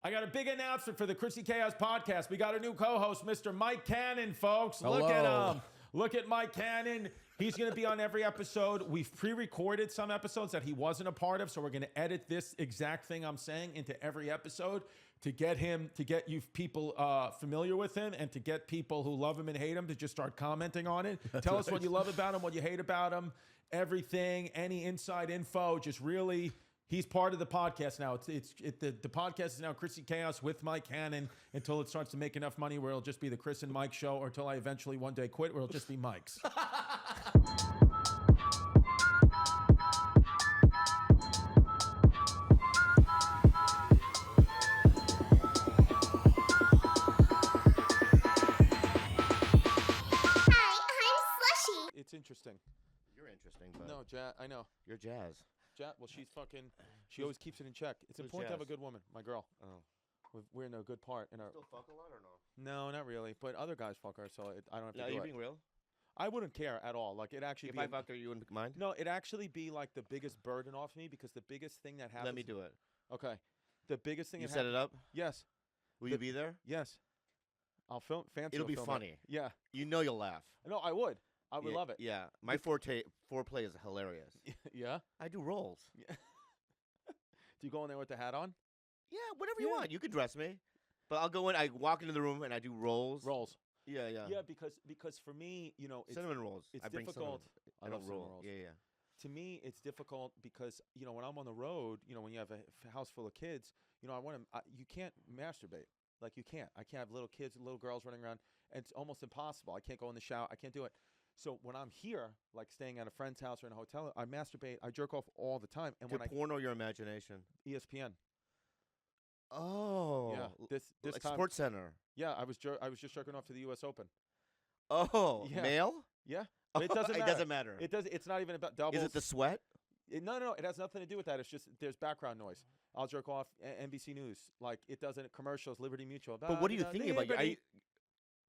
I got a big announcement for the Chrissy Chaos podcast. We got a new co-host, Mr. Mike Cannon, folks. Hello. Look at him. Look at Mike Cannon. He's going to be on every episode. We've pre-recorded some episodes that he wasn't a part of, so we're going to edit this exact thing I'm saying into every episode to get you people familiar with him, and to get people who love him and hate him to just start commenting on it. Tell us what you love about him, what you hate about him, everything, any inside info. Just really, he's part of the podcast now. The podcast is now Chrissy Chaos with Mike Cannon until it starts to make enough money where it'll just be the Chris and Mike show, or until I eventually one day quit where it'll just be Mike's. It's interesting. You're interesting, but No, Jazz, I know. you're Jazz. Well, she always keeps it in check. It's important to have a good woman, my girl. Oh. We're in a good part. Still fuck a lot or no? No, not really. But other guys fuck her, so I don't have to do you it. being real? I wouldn't care at all. Like, it actually If be I fucked her, you wouldn't mind? No, it'd actually be like the biggest burden off me, because the biggest thing that happens. Let me do it. Okay. The biggest thing You that set it up? Yes. Will you be there? Yes. I'll film. Fancy. It'll will be film funny. It. Yeah. You know you'll laugh. No, I would. I would love it. Yeah. My foreplay is hilarious. Yeah. I do rolls. Yeah. Do you go in there with the hat on? Yeah, whatever you Yeah. want. You could dress me. But I'll go in, I walk into the room, and I do rolls. Rolls. Yeah, yeah. Yeah, because for me, it's Cinnamon rolls. it's I bring difficult. I I don't love cinnamon roll. rolls. Yeah, yeah. To me, it's difficult because, when I'm on the road, when you have a house full of kids, I want to, you can't masturbate. Like, you can't. I can't have little kids, little girls running around. And it's almost impossible. I can't go in the shower. I can't do it. So when I'm here, like staying at a friend's house or in a hotel, I masturbate. I jerk off all the time. And To when porn or your imagination? ESPN. Oh. Yeah. This like time. Sports Center. Yeah, I was just jerking off to the U.S. Open. Oh. Yeah. Male? Yeah. But it doesn't matter. It doesn't matter. It's not even about doubles. Is it the sweat? No. It has nothing to do with that. It's just there's background noise. I'll jerk off NBC News. Like, it doesn't, commercials, Liberty Mutual. But what are you thinking about?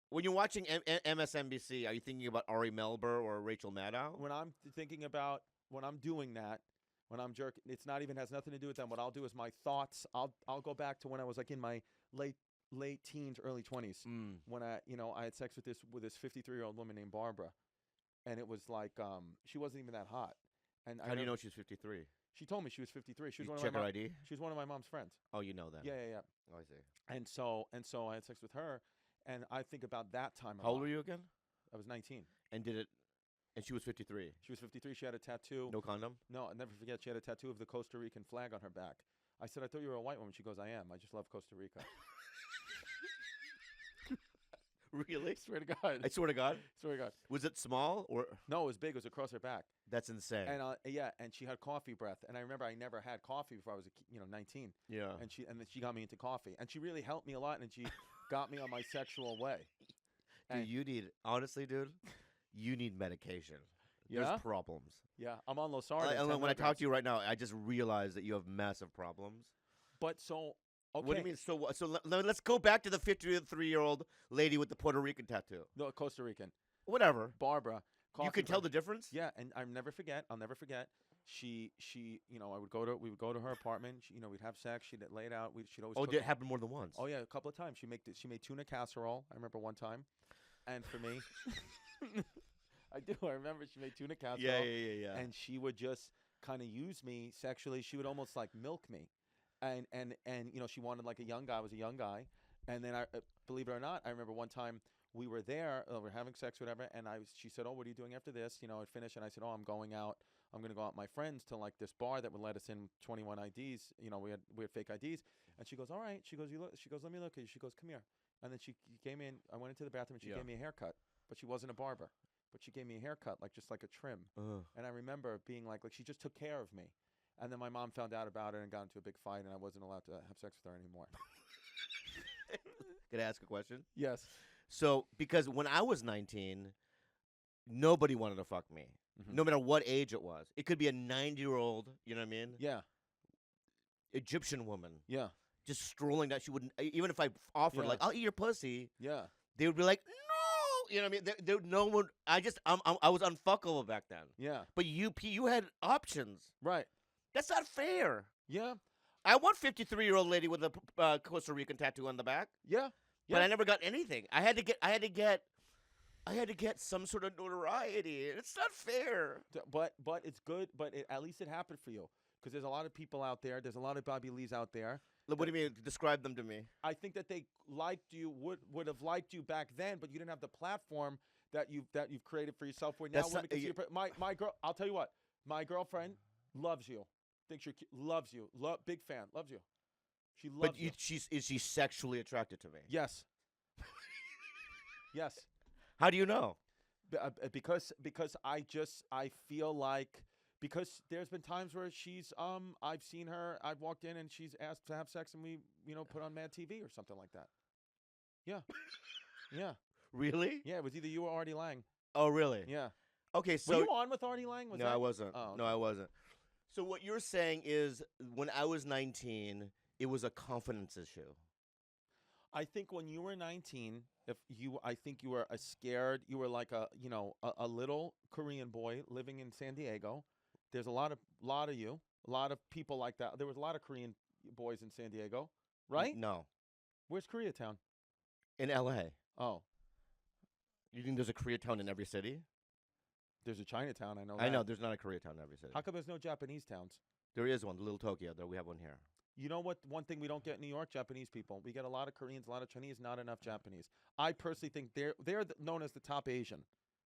When you're watching MSNBC, are you thinking about Ari Melber or Rachel Maddow? When I'm thinking about, when I'm doing that, when I'm jerking, it's not even, has nothing to do with them. What I'll do is my thoughts. I'll go back to when I was like in my late teens, early 20s, when I had sex with this 53-year-old woman named Barbara, and it was like she wasn't even that hot. And How do you know she's 53? She told me she was 53. She was Check her ID. She was one of my mom's friends. Oh, you know that. Yeah. Oh, I see. And so I had sex with her, and I think about that time. How old were you again? I was 19. And she was 53. She was 53. She had a tattoo. No condom? No, I'll never forget. She had a tattoo of the Costa Rican flag on her back. I said, I thought you were a white woman. She goes, I am. I just love Costa Rica. Really? Swear to God. I swear to God? Swear to God. Was it small or? No, it was big. It was across her back. That's insane. And and she had coffee breath. And I remember I never had coffee before I was 19. Yeah. And then she got me into coffee. And she really helped me a lot, and she got me on my sexual way. Dude, honestly, you need medication. Yeah? There's problems. Yeah, I'm on Losartan. And when I talk to you right now, I just realized that you have massive problems. But so, okay. What do you mean? So let's go back to the 53-year-old lady with the Puerto Rican tattoo. No, Costa Rican. Whatever. Barbara. You can tell the difference? Yeah, and I'll never forget. She we would go to her apartment. We'd have sex. She'd lay it out. She'd always. Oh, did it happen more than once? Oh yeah, a couple of times. She made tuna casserole. I remember one time, and for me, I do. I remember she made tuna casserole. Yeah. And she would just kind of use me sexually. She would almost like milk me, and she wanted like a young guy. I was a young guy, and then believe it or not, I remember one time. We were there, we were having sex, whatever, and she said, oh, what are you doing after this? I'd finish, and I said, oh, I'm going out. I'm going to go out with my friends to, like, this bar that would let us in 21 IDs. We had fake IDs. And she goes, all right. She goes, let me look at you. She goes, come here. And then she came in. I went into the bathroom, and she gave me a haircut. But she wasn't a barber. But she gave me a haircut, just like a trim. And I remember being like, she just took care of me. And then my mom found out about it and got into a big fight, and I wasn't allowed to have sex with her anymore. Could I ask a question? Yes. So, because when I was 19, nobody wanted to fuck me, no matter what age it was. It could be a 90-year-old, you know what I mean? Yeah. Egyptian woman. Yeah. Just strolling down. She wouldn't, even if I offered, like, I'll eat your pussy. Yeah. They would be like, no. You know what I mean? No one. I was unfuckable back then. Yeah. But you had options. Right. That's not fair. Yeah. I want 53-year-old lady with a Costa Rican tattoo on the back. Yeah. But I never got anything. I had to get some sort of notoriety. It's not fair. But it's good. But at least it happened for you, because there's a lot of people out there. There's a lot of Bobby Lees out there. What do you mean? Describe them to me. I think that they liked you, would have liked you back then, but you didn't have the platform that you've created for yourself. Where now women can see my girl. I'll tell you what. My girlfriend loves you. Thinks you're loves you. Big fan. Loves you. She loves you. Is she sexually attracted to me? Yes. Yes. How do you know? Because I feel like, because there's been times where she's I've seen her, I've walked in and she's asked to have sex, and we put on Mad TV or something like that. Yeah. Yeah. Really? Yeah, it was either you or Artie Lang. Oh, really? Yeah. Okay, so were you on with Artie Lang? No, I wasn't. Oh, okay. No, I wasn't. So what you're saying is, when I was 19, it was a confidence issue. I think when you were 19, I think you were scared. You were like a little Korean boy living in San Diego. There's a lot of you, a lot of people like that. There was a lot of Korean boys in San Diego, right? No. Where's Koreatown? In L.A. Oh. You think there's a Koreatown in every city? There's a Chinatown, I know that. I know, there's not a Koreatown in every city. How come there's no Japanese towns? There is one, Little Tokyo. There, we have one here. You know what? One thing we don't get in New York, Japanese people. We get a lot of Koreans, a lot of Chinese, not enough Japanese. I personally think they're known as the top Asian,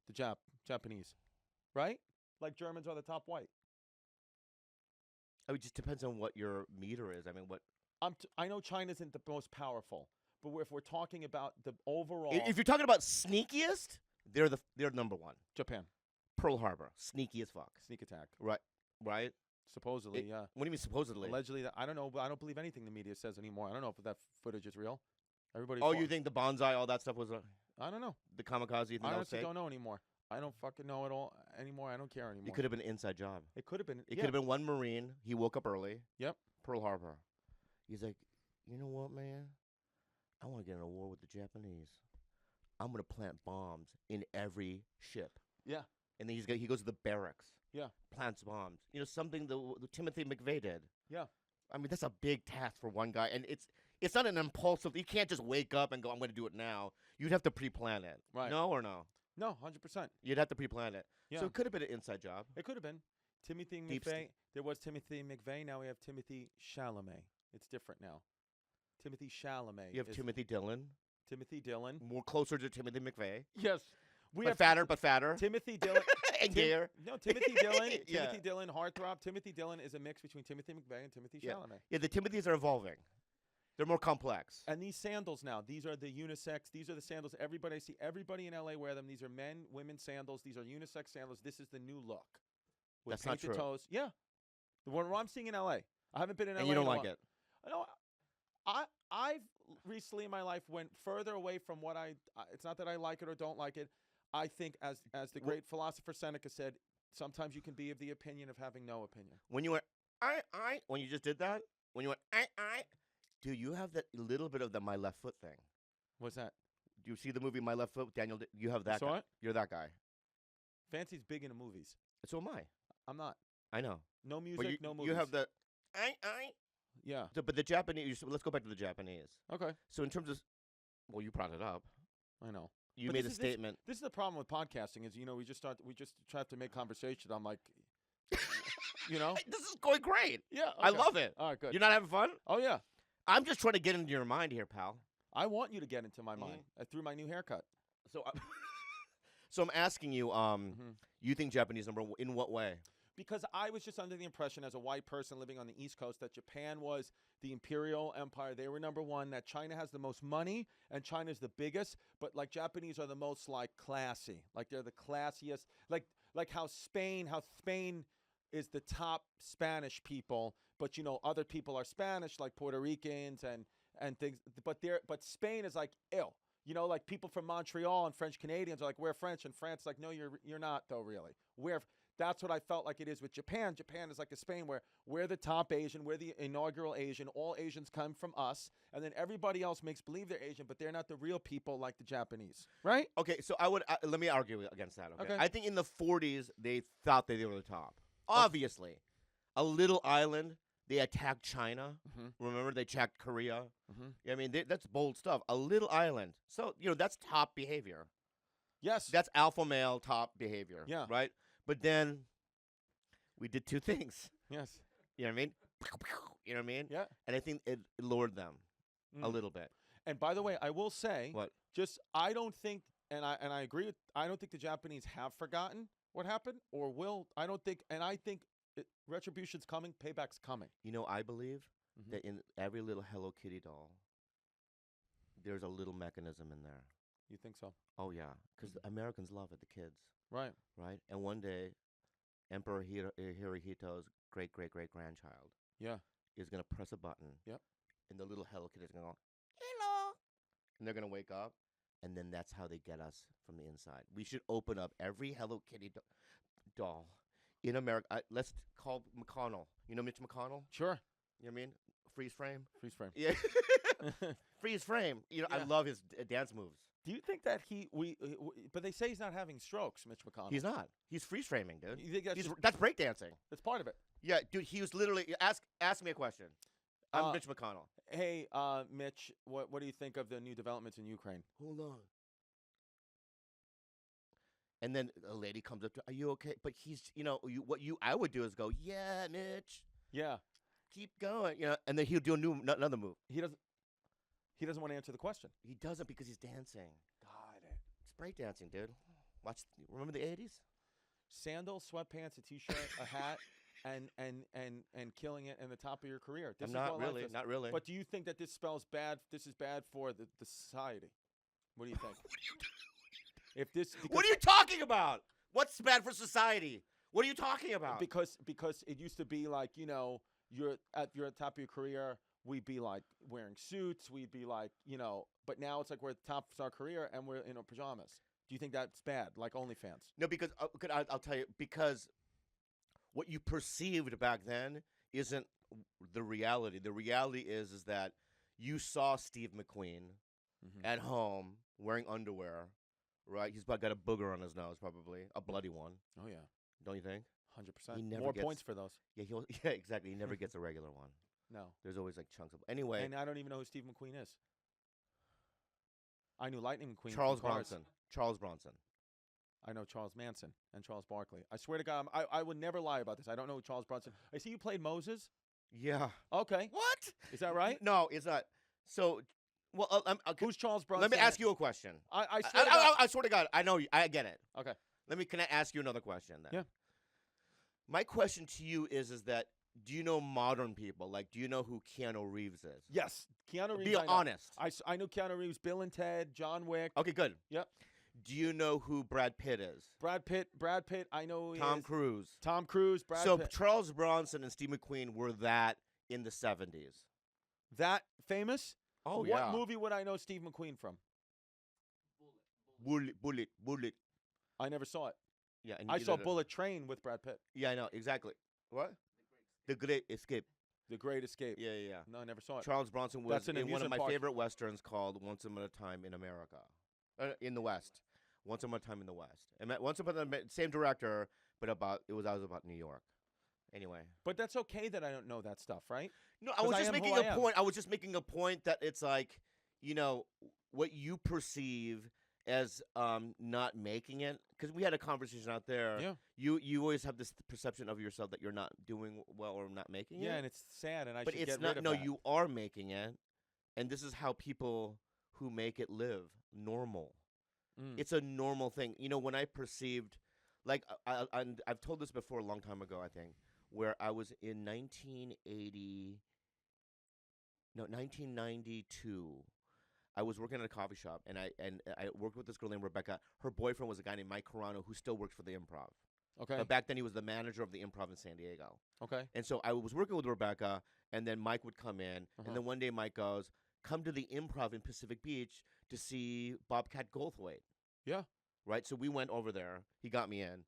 the Japanese, right? Like Germans are the top white. Oh, it just depends on what your meter is. I mean, what? I know China isn't the most powerful, but if we're talking about the overall, if you're talking about sneakiest, they're number one. Japan, Pearl Harbor, sneaky as fuck. sneak attack, Right. supposedly, yeah. What do you mean supposedly? Allegedly, I don't know, but I don't believe anything the media says anymore. I don't know if that footage is real. Everybody. Oh, you think the bonsai, all that stuff was I don't know. the kamikaze? You think I that was honestly fake? don't know anymore. I don't fucking know it all anymore. I don't care anymore. It could have been an inside job. It could have been. It could have been one Marine. He woke up early. Yep. Pearl Harbor. He's like, you know what, man? I want to get in a war with the Japanese. I'm going to plant bombs in every ship. Yeah. And then he goes to the barracks. Yeah. Plants bombs. You know, something the Timothy McVeigh did. Yeah. I mean, that's a big task for one guy. And it's not an impulsive. You can't just wake up and go, I'm going to do it now. You'd have to pre-plan it. Right. No or no? No, 100%. You'd have to pre-plan it. Yeah. So it could have been an inside job. It could have been. Timothy Deep McVeigh. There was Timothy McVeigh. Now we have Timothy Chalamet. It's different now. Timothy Chalamet. You have Timothy Dillon. Timothy Dillon. More closer to Timothy McVeigh. Yes. We but have fatter, but fatter. Timothy Dillon. And gayer. No, Timothy Dillon. Yeah. Timothy Dillon, heartthrob. Timothy Dillon is a mix between Timothy McVeigh and Timothy Chalamet. Yeah, the Timothys are evolving. They're more complex. And these sandals now, these are the unisex. These are the sandals. Everybody, I see everybody in LA wear them. These are men, women sandals. These are unisex sandals. This is the new look. With That's not painted true. toes. Yeah. The one I'm seeing in LA. I haven't been in LA. And you don't in a like while. it. No, I've recently in my life went further away from what it's not that I like it or don't like it. I think as the great philosopher Seneca said, sometimes you can be of the opinion of having no opinion. When you went, when you just did that, when you went, dude, you have that little bit of the My Left Foot thing. What's that? Do you see the movie My Left Foot? Daniel, you have that Saw guy. it? You're that guy. Fancy's big into movies. So am I. I'm not. I know. No music, But no movies. you have the, Yeah. But the Japanese, let's go back to the Japanese. Okay. So in terms of, well, you brought it up. I know. You But made a this is- statement. This is the problem with podcasting is, we just try to make conversation. I'm like, This is going great. Yeah. I okay. love it. All right, good. You're not having fun? Oh, yeah. I'm just trying to get into your mind here, pal. I want you to get into my mind through my new haircut. So, so I'm asking you, you think Japanese number one, in what way? Because I was just under the impression as a white person living on the East Coast that Japan was the imperial empire. They were number one, that China has the most money and China's the biggest, but like Japanese are the most like classy. Like they're the classiest. Like how Spain is the top Spanish people, but other people are Spanish like Puerto Ricans and things, but Spain is like ill. Like people from Montreal and French Canadians are like, we're French, and France like, no, you're not though, really. That's what I felt like it is with Japan. Japan is like a Spain where we're the top Asian, we're the inaugural Asian. All Asians come from us, and then everybody else makes believe they're Asian, but they're not the real people like the Japanese, right? Okay, so let me argue against that. Okay, Okay. I think in the 40s they thought they were the top. Obviously, a little island They attacked China. Remember, they attacked Korea. I mean, that's bold stuff. A little island. So, that's top behavior. Yes. That's alpha male top behavior. Yeah. Right? But then we did two things. Yes. You know what I mean? You know what I mean? Yeah. And I think it lowered them a little bit. And by the way, I will say, What? I don't think, and I agree with, I don't think the Japanese have forgotten what happened or will. I don't think, and I think retribution's coming, payback's coming. I believe that in every little Hello Kitty doll, there's a little mechanism in there. You think so? Oh, yeah. Because Americans love it, the kids. Right. Right? And one day, Emperor Hirohito's great-great-great-grandchild is going to press a button. Yep. And the little Hello Kitty's going to go, hello. And they're going to wake up. And then that's how they get us from the inside. We should open up every Hello Kitty doll in America. Let's call McConnell. You know Mitch McConnell? Sure. You know what I mean? Freeze frame. Freeze frame. Yeah. Freeze frame. I love his dance moves. Do you think that but they say he's not having strokes, Mitch McConnell. He's not. He's freeze framing, dude. You think that's breakdancing. That's part of it. Yeah, dude, he was literally ask me a question. I'm Mitch McConnell. Hey, Mitch, what do you think of the new developments in Ukraine? Hold on. And then a lady comes up to, are you okay? But he's, I would do is go, yeah, Mitch. Yeah. Keep going, and then he'll do another move. He doesn't want to answer the question. He doesn't because he's dancing. Got it. It's break dancing, dude. Remember the 80s? Sandals, sweatpants, a t-shirt, a hat, and killing it in the top of your career. This not really. But do you think that this spells bad? This is bad for the society. What do you think? What are you talking about? What's bad for society? What are you talking about? Because it used to be like, you're at the top of your career, we'd be like wearing suits, we'd be like, but now it's like we're at the top of our career and we're in pajamas. Do you think that's bad, like OnlyFans? No, because I'll tell you, because what you perceived back then isn't the reality. The reality is that you saw Steve McQueen at home wearing underwear. Right, he's got a booger on his nose, probably a bloody one. Oh yeah, don't you think? 100%. More points for those. Yeah, yeah, exactly. He never gets a regular one. No, there's always like chunks of. Anyway, and I don't even know who Steve McQueen is. I knew Lightning McQueen. Charles Bronson. Charles Bronson. I know Charles Manson and Charles Barkley. I swear to God, I would never lie about this. I don't know who Charles Bronson. I see you played Moses. Yeah. Okay. What? Is that right? No, it's not. So. Well, who's Charles Bronson? Let me ask you a question. I swear to God, I know you. I get it. Okay. Can I ask you another question then? Yeah. My question to you is that do you know modern people? Like, do you know who Keanu Reeves is? Yes, Keanu Reeves. Be honest. I know Keanu Reeves, Bill and Ted, John Wick. Okay, good. Yep. Do you know who Brad Pitt is? Brad Pitt. I know who he Tom is. Cruise. Tom Cruise. Brad Pitt. So Charles Bronson and Steve McQueen were that in the 70s. That famous? Oh, yeah. What movie would I know Steve McQueen from? Bullet. I never saw it. Yeah, and I saw Bullet Train with Brad Pitt. Yeah, I know exactly. What? The Great Escape. The Great Escape. Yeah. No, I never saw it. Charles Bronson was in one of my favorite westerns called Once Upon a Time in America, in the West. Once Upon a Time in the West. And Once Upon a same director, but about New York. Anyway. But that's okay that I don't know that stuff, right? No, I was just making a point. I was just making a point that it's like, what you perceive as not making it. Because we had a conversation out there. Yeah. You always have this perception of yourself that you're not doing well or not making it. Yeah, and it's sad, and but should it's get not. rid of no, that. you are making it, and this is how people who make it live normal. It's a normal thing. When I perceived, like I've told this before a long time ago, I think, where I was in 1992. I was working at a coffee shop, and I worked with this girl named Rebecca. Her boyfriend was a guy named Mike Carano, who still works for the Improv. Okay. But back then, he was the manager of the Improv in San Diego. Okay. And so I was working with Rebecca, and then Mike would come in, and then one day Mike goes, "Come to the Improv in Pacific Beach to see Bobcat Goldthwait." Yeah. Right. So we went over there. He got me in,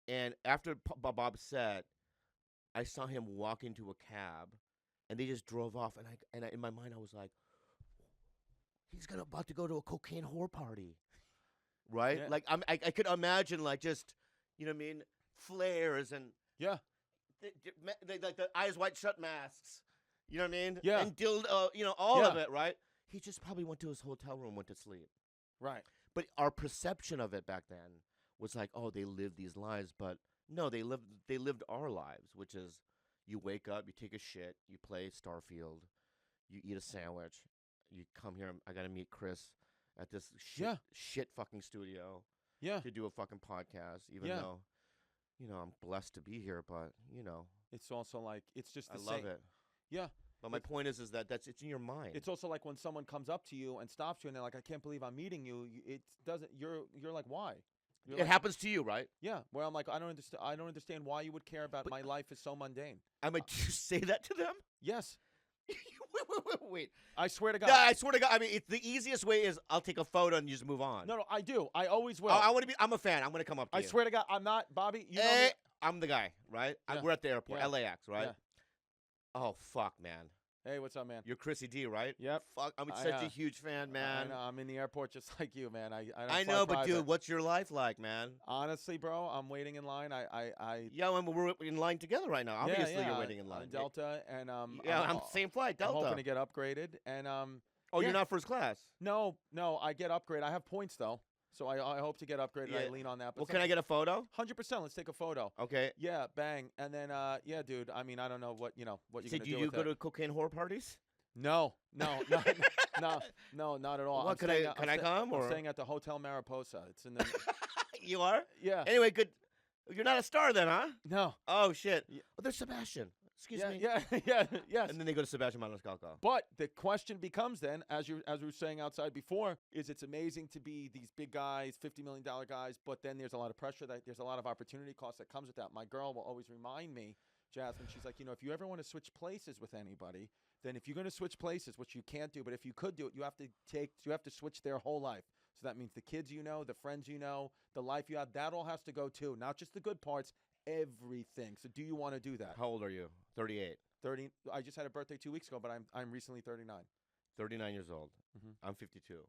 and after Bob's set, I saw him walk into a cab, and they just drove off, and in my mind I was like, he's about to go to a cocaine whore party, right? Yeah. Like I could imagine, like, just, you know what I mean, flares and like the eyes wide shut masks. You know what I mean? Yeah. And all Yeah. of it, right? He just probably went to his hotel room, went to sleep. Right. But our perception of it back then was like, oh, they lived these lives, but no, they lived our lives, which is you wake up, you take a shit, you play Starfield, you eat a sandwich, you come here. I gotta meet Chris at this shit fucking studio Yeah. to do a fucking podcast, even though I'm blessed to be here, but It's also like it's just the I love same. it. Yeah. But my point is that it's in your mind. It's also like when someone comes up to you and stops you and they're like, I can't believe I'm meeting you. It doesn't. You're like, why? You're It like, happens to you, right? Yeah. Where I'm like, I don't understand. I don't understand why you would care about But- my life is so mundane. I mean, do you say that to them? Yes. Wait. I swear to God. No, I swear to God. I mean, it's the easiest way is I'll take a photo and you just move on. No, I do. I always will. I want to be. I'm a fan. I'm gonna come up to I you. swear to God, I'm not Bobby. You know Hey, me. I'm the guy, right? Yeah. We're at the airport, Yeah. LAX, right? Yeah. Oh fuck, man. Hey, what's up, man? You're Chrissy D, right? Yep. Fuck, I'm I, such a huge fan, man. I know, I'm in the airport just like you, man. I I fly know, but private. dude, what's your life like, man? Honestly, bro, I'm waiting in line. Yeah, and we're in line together right now. Obviously, yeah, you're waiting in line. Delta, and Yeah, I'm same flight, I'm Delta. hoping to get upgraded, and Oh, yeah. you're not first class. No, I get upgrade. I have points though, so I hope to get upgraded. Yeah. I lean on that. But Well, can I get a photo? 100%. Let's take a photo. Okay. Yeah, bang, and then yeah, dude. I mean, I don't know what what you're So gonna do do you with go it. to cocaine whore parties? No, not at all. What, I'm can staying I- at- can I'm I sta- come, I'm or- staying at the Hotel Mariposa. It's in the You are? yeah. Anyway, good. You're not a star then, huh? No. Oh shit. Yeah. Oh, there's Sebastian. Excuse Yeah, me. yes. And then they go to Sebastian Maniscalco. But the question becomes then, as we were saying outside before, is it's amazing to be these big guys, $50 million guys, but then there's a lot of pressure, there's a lot of opportunity cost that comes with that. My girl will always remind me, Jasmine, she's like, if you ever want to switch places with anybody, then if you're going to switch places, which you can't do, but if you could do it, you have to switch their whole life. So that means the kids the friends the life you have, that all has to go too, not just the good parts, everything. So do you want to do that? How old are you? 38. 30. I just had a birthday 2 weeks ago, but I'm recently 39. 39 years old. Mhm. I'm 52.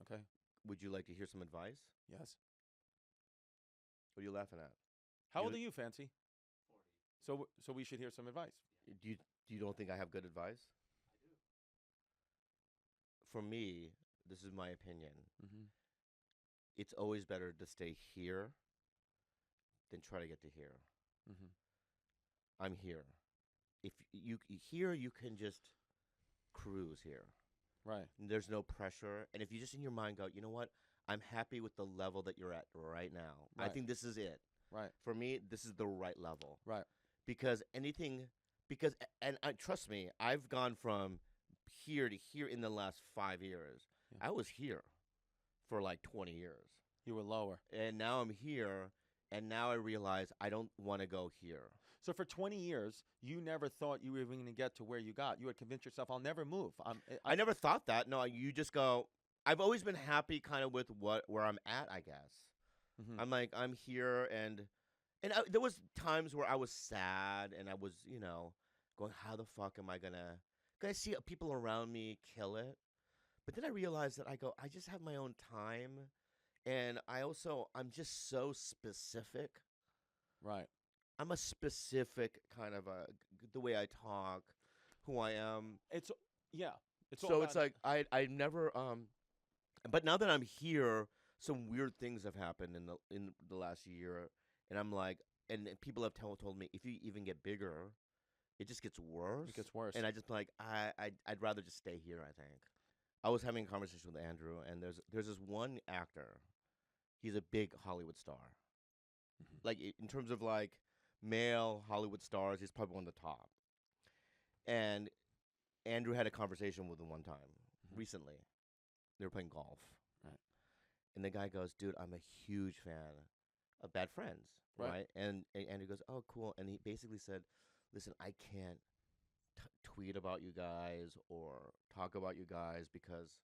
Okay. Would you like to hear some advice? Yes. What are you laughing at? How You- old are you, Fancy? 40. So we should hear some advice. You don't think I have good advice? I do. For me, this is my opinion. Mm-hmm. It's always better to stay here than try to get to here. Mm-hmm. I'm here. If you here, you can just cruise here. Right. There's no pressure, and if you just in your mind go, you know what, I'm happy with the level that you're at right now. I Right. think this is it. Right. For me, this is the right level. Right. Because trust me, I've gone from here to here in the last 5 years. Yeah. I was here for like 20 years. You were lower. And now I'm here, and now I realize I don't want to go here. So for 20 years, you never thought you were even going to get to where you got. You had convinced yourself, I'll never move. I never thought that. No, you just go, I've always been happy kind of with where I'm at, I guess. Mhm. I'm like, I'm here, and there was times where I was sad, and I was, going, how the fuck am I going to, because I see people around me kill it. But then I realized that I just have my own time, and I'm just so specific. Right. I'm a specific kind of the way I talk, who I am. It's all So it's about- like I never but now that I'm here, some weird things have happened in the last year, and I'm like, and people have told me if you even get bigger, it just gets worse. It gets worse. And I just like I'd rather just stay here. I think I was having a conversation with Andrew, and there's this one actor. He's a big Hollywood star. Mhm. Like in terms of like male Hollywood stars, he's probably one of the top. And Andrew had a conversation with him one time recently. They were playing golf. Right. And the guy goes, dude, I'm a huge fan of Bad Friends. Right. And Andrew goes, oh, cool. And he basically said, listen, I can't tweet about you guys or talk about you guys because,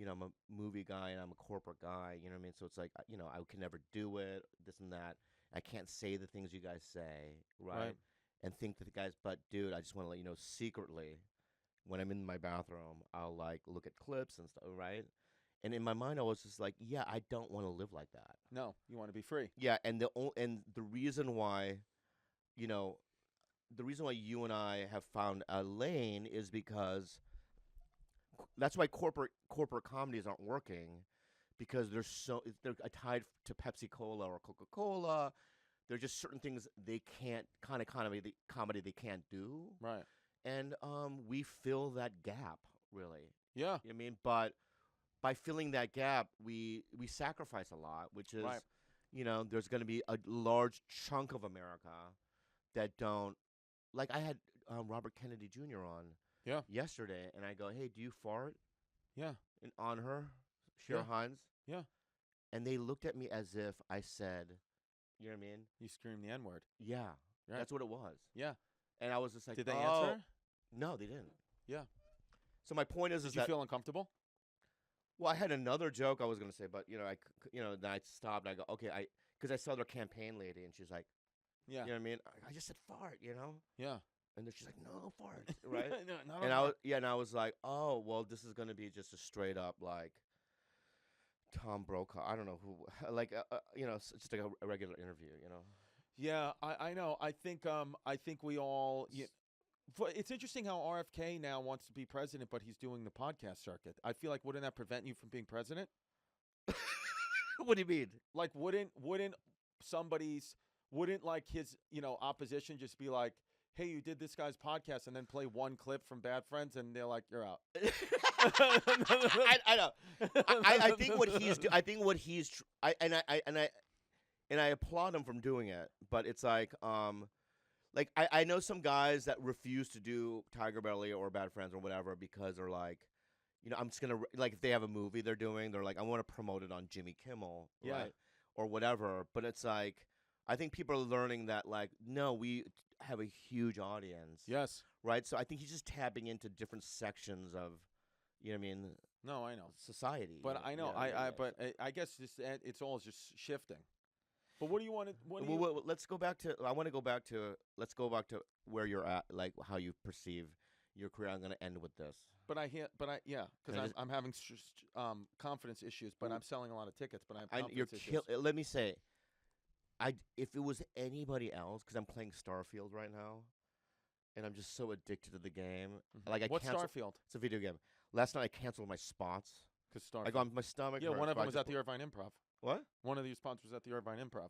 I'm a movie guy and I'm a corporate guy. You know what I mean? So it's like, I can never do it, this and that. I can't say the things you guys say, right? And think that the guys, but dude, I just want to let you know secretly, when I'm in my bathroom, I'll like look at clips and stuff, right? And in my mind, I was just like, yeah, I don't want to live like that. No, you want to be free. Yeah, and the reason why, the reason why you and I have found a lane is because that's why corporate comedies aren't working, because they're tied to Pepsi Cola or Coca Cola. There's just certain things they can't kind of comedy they can't do, Right. and we fill that gap really. Yeah. You know what I mean? But by filling that gap, we sacrifice a lot, which is, Right. there's going to be a large chunk of America that don't. Like I had Robert Kennedy Jr. on Yeah. yesterday, and I go, "Hey, do you fart?" Yeah. On her, Cheryl Yeah. Hines, Yeah. and they looked at me as if I said, "You know what I mean?" You screamed the N-word. Yeah, Right. that's what it was. Yeah. And I was just like, Did they "Oh." answer? No, they didn't. Yeah. So my point is Did is you that feel uncomfortable? well, I had another joke I was gonna say, but then I stopped. And I go, okay, because I saw their campaign lady, and she's like, Yeah. you know what I mean? I just said fart, Yeah. and then she's like, no fart, right? No, not And on and I was like, oh, well, this is gonna be just a straight up like Tom Brokaw. I don't know who, like, it's just like a regular interview. Yeah, I know. I think we all. It's interesting how RFK now wants to be president, but he's doing the podcast circuit. I feel like wouldn't that prevent you from being president? What do you mean? Like, wouldn't like his opposition just be like, hey, you did this guy's podcast, and then play one clip from Bad Friends, and they're like, you're out. I know. I think what he's. I think what he's. And I applaud him from doing it, but it's like I know some guys that refuse to do Tiger Belly or Bad Friends or whatever because they're like, I'm just gonna like if they have a movie they're doing, they're like, I want to promote it on Jimmy Kimmel, Yeah. right, or whatever. But it's like, I think people are learning that like, no, we have a huge audience, Yes. right? So I think he's just tapping into different sections of, you know what I mean? No, I know. Society. But I know. But I guess it's all just shifting. But what do you want to? Well, let's go back to. I want to go back to. Let's go back to where you're at, like how you perceive your career. I'm going to end with this. But yeah, because Can I I'm having confidence issues, but I'm selling a lot of tickets. But I have confidence issues. Let me say, if it was anybody else, because I'm playing Starfield right now, and I'm just so addicted to the game. Mm-hmm. Like What's Starfield? It's a video game. Last night I canceled my spots. Because Starfield. I got my stomach. Yeah, hurts, one of but them was at the Irvine Improv. What? One of these sponsors was at the Irvine Improv.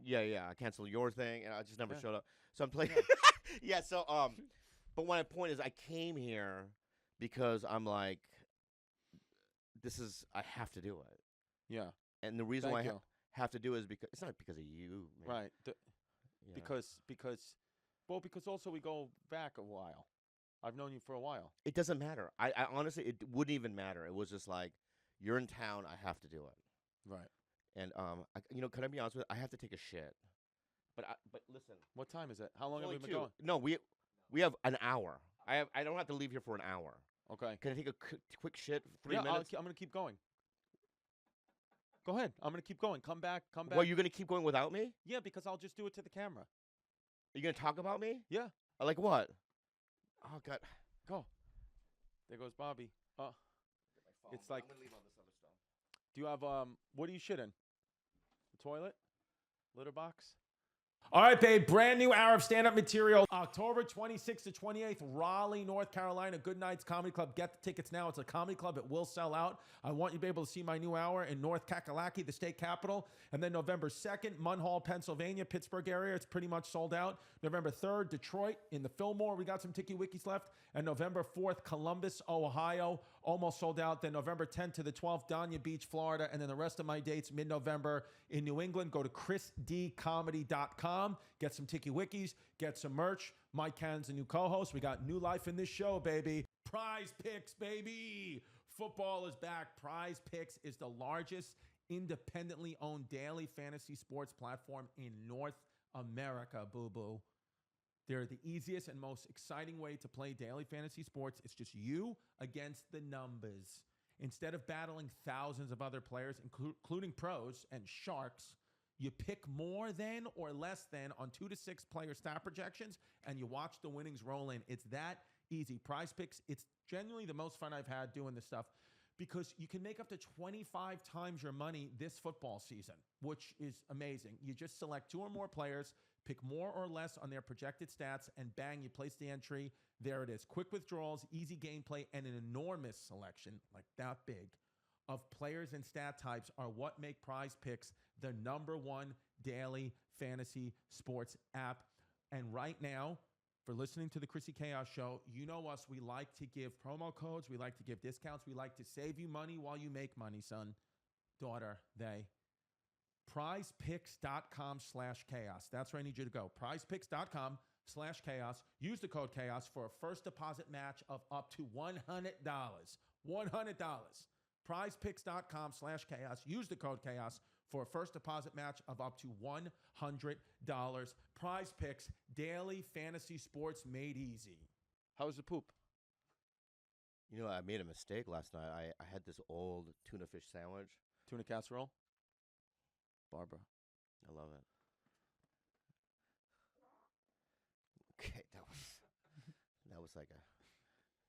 Yeah. I canceled your thing, and I just never Yeah. showed up. So I'm playing. Yeah. So but my point is, I came here because I'm like, I have to do it. Yeah. And the reason Thank why I you. have to do it is because it's not because of you, man. Right. Because also we go back a while. I've known you for a while. It doesn't matter. I honestly, it wouldn't even matter. It was just like, you're in town. I have to do it. Right. And can I be honest with you? I have to take a shit. But listen. What time is it? How long have we been 2. going? No, we have an hour. I don't have to leave here for an hour. Okay. Can I take a quick shit for 3 Yeah, minutes? I'm gonna keep going. Go ahead. I'm gonna keep going. Come back. Well, you're gonna keep going without me? Yeah, because I'll just do it to the camera. Are you gonna talk about me? Yeah. Like what? Oh God. Go. There goes Bobby. It's like. I'm gonna leave all this other stuff. Do you have what do you shit in? The toilet? Litter box? All right, babe. Brand new hour of stand-up material. October 26th to 28th, Raleigh, North Carolina. Good Nights Comedy Club. Get the tickets now. It's a comedy club. It will sell out. I want you to be able to see my new hour in North Kakalaki, the state capital. And then November 2nd, Munhall, Pennsylvania, Pittsburgh area. It's pretty much sold out. November 3rd, Detroit in the Fillmore. We got some Tiki Wikis left. And November 4th, Columbus, Ohio. Almost sold out. Then November 10th to the 12th, Dania Beach, Florida. And then the rest of my dates, mid-November in New England. Go to chrisdcomedy.com. Get some Tiki Wikis. Get some merch. Mike Cannon's the new co-host. We got new life in this show, baby. Prize Picks, baby. Football is back. Prize Picks is the largest independently owned daily fantasy sports platform in North America, boo-boo. They're the easiest and most exciting way to play daily fantasy sports. It's just you against the numbers. Instead of battling thousands of other players, including pros and sharks, you pick more than or less than on 2 to 6 player stat projections, and you watch the winnings roll in. It's that easy. Prize Picks, it's genuinely the most fun I've had doing this stuff because you can make up to 25 times your money this football season, which is amazing. You just select 2 or more players, Pick more or less on their projected stats, and bang, you place the entry. There it is. Quick withdrawals, easy gameplay, and an enormous selection, like that big, of players and stat types are what make Prize Picks the #1 daily fantasy sports app. And right now, for listening to the Chrissy Chaos Show, you know us. We like to give promo codes. We like to give discounts. We like to save you money while you make money, son, daughter, they. PrizePicks.com/chaos. That's where I need you to go. PrizePicks.com/chaos. Use the code chaos for a first deposit match of up to $100. $100. PrizePicks.com/chaos. Use the code chaos for a first deposit match of up to $100. Prize Picks, daily fantasy sports made easy. How was the poop? You know, I made a mistake last night. I had this old tuna fish sandwich. Tuna casserole? Barbara. I love it. Okay, that was like a